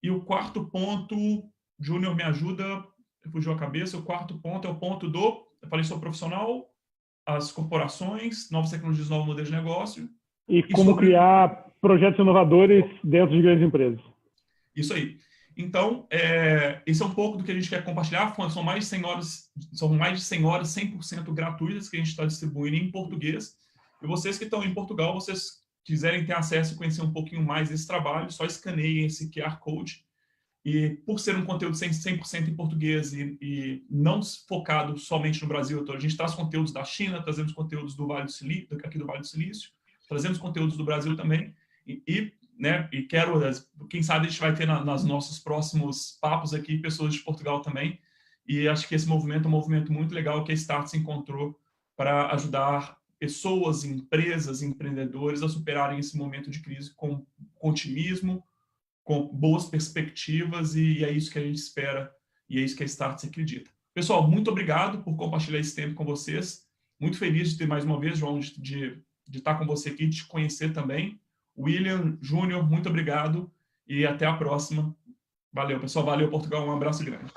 E o quarto ponto, Júnior, me ajuda, fugiu a cabeça, o quarto ponto é o ponto eu falei sobre profissional, as corporações, novas tecnologias, novos modelos de negócio. E como criar projetos inovadores dentro de grandes empresas. Isso aí. Então, esse é um pouco do que a gente quer compartilhar. São mais de 100 horas, 100% gratuitas que a gente está distribuindo em português. E vocês que estão em Portugal, vocês quiserem ter acesso e conhecer um pouquinho mais desse trabalho, só escaneiem esse QR Code. E por ser um conteúdo 100% em português e não focado somente no Brasil, a gente traz conteúdos da China, trazemos conteúdos do Vale do Silício, aqui do Vale do Silício, trazemos conteúdos do Brasil também. Né, e quem sabe a gente vai ter nos nossos próximos papos aqui pessoas de Portugal também. E acho que esse movimento é um movimento muito legal que a Startse encontrou para ajudar pessoas, empresas, empreendedores a superarem esse momento de crise com otimismo, com boas perspectivas, e é isso que a gente espera, e é isso que a Startse acredita. Pessoal, muito obrigado por compartilhar esse tempo com vocês. Muito feliz de ter mais uma vez, João, de estar com você aqui, de te conhecer também. William, Júnior, muito obrigado e até a próxima. Valeu, pessoal. Valeu, Portugal. Um abraço grande.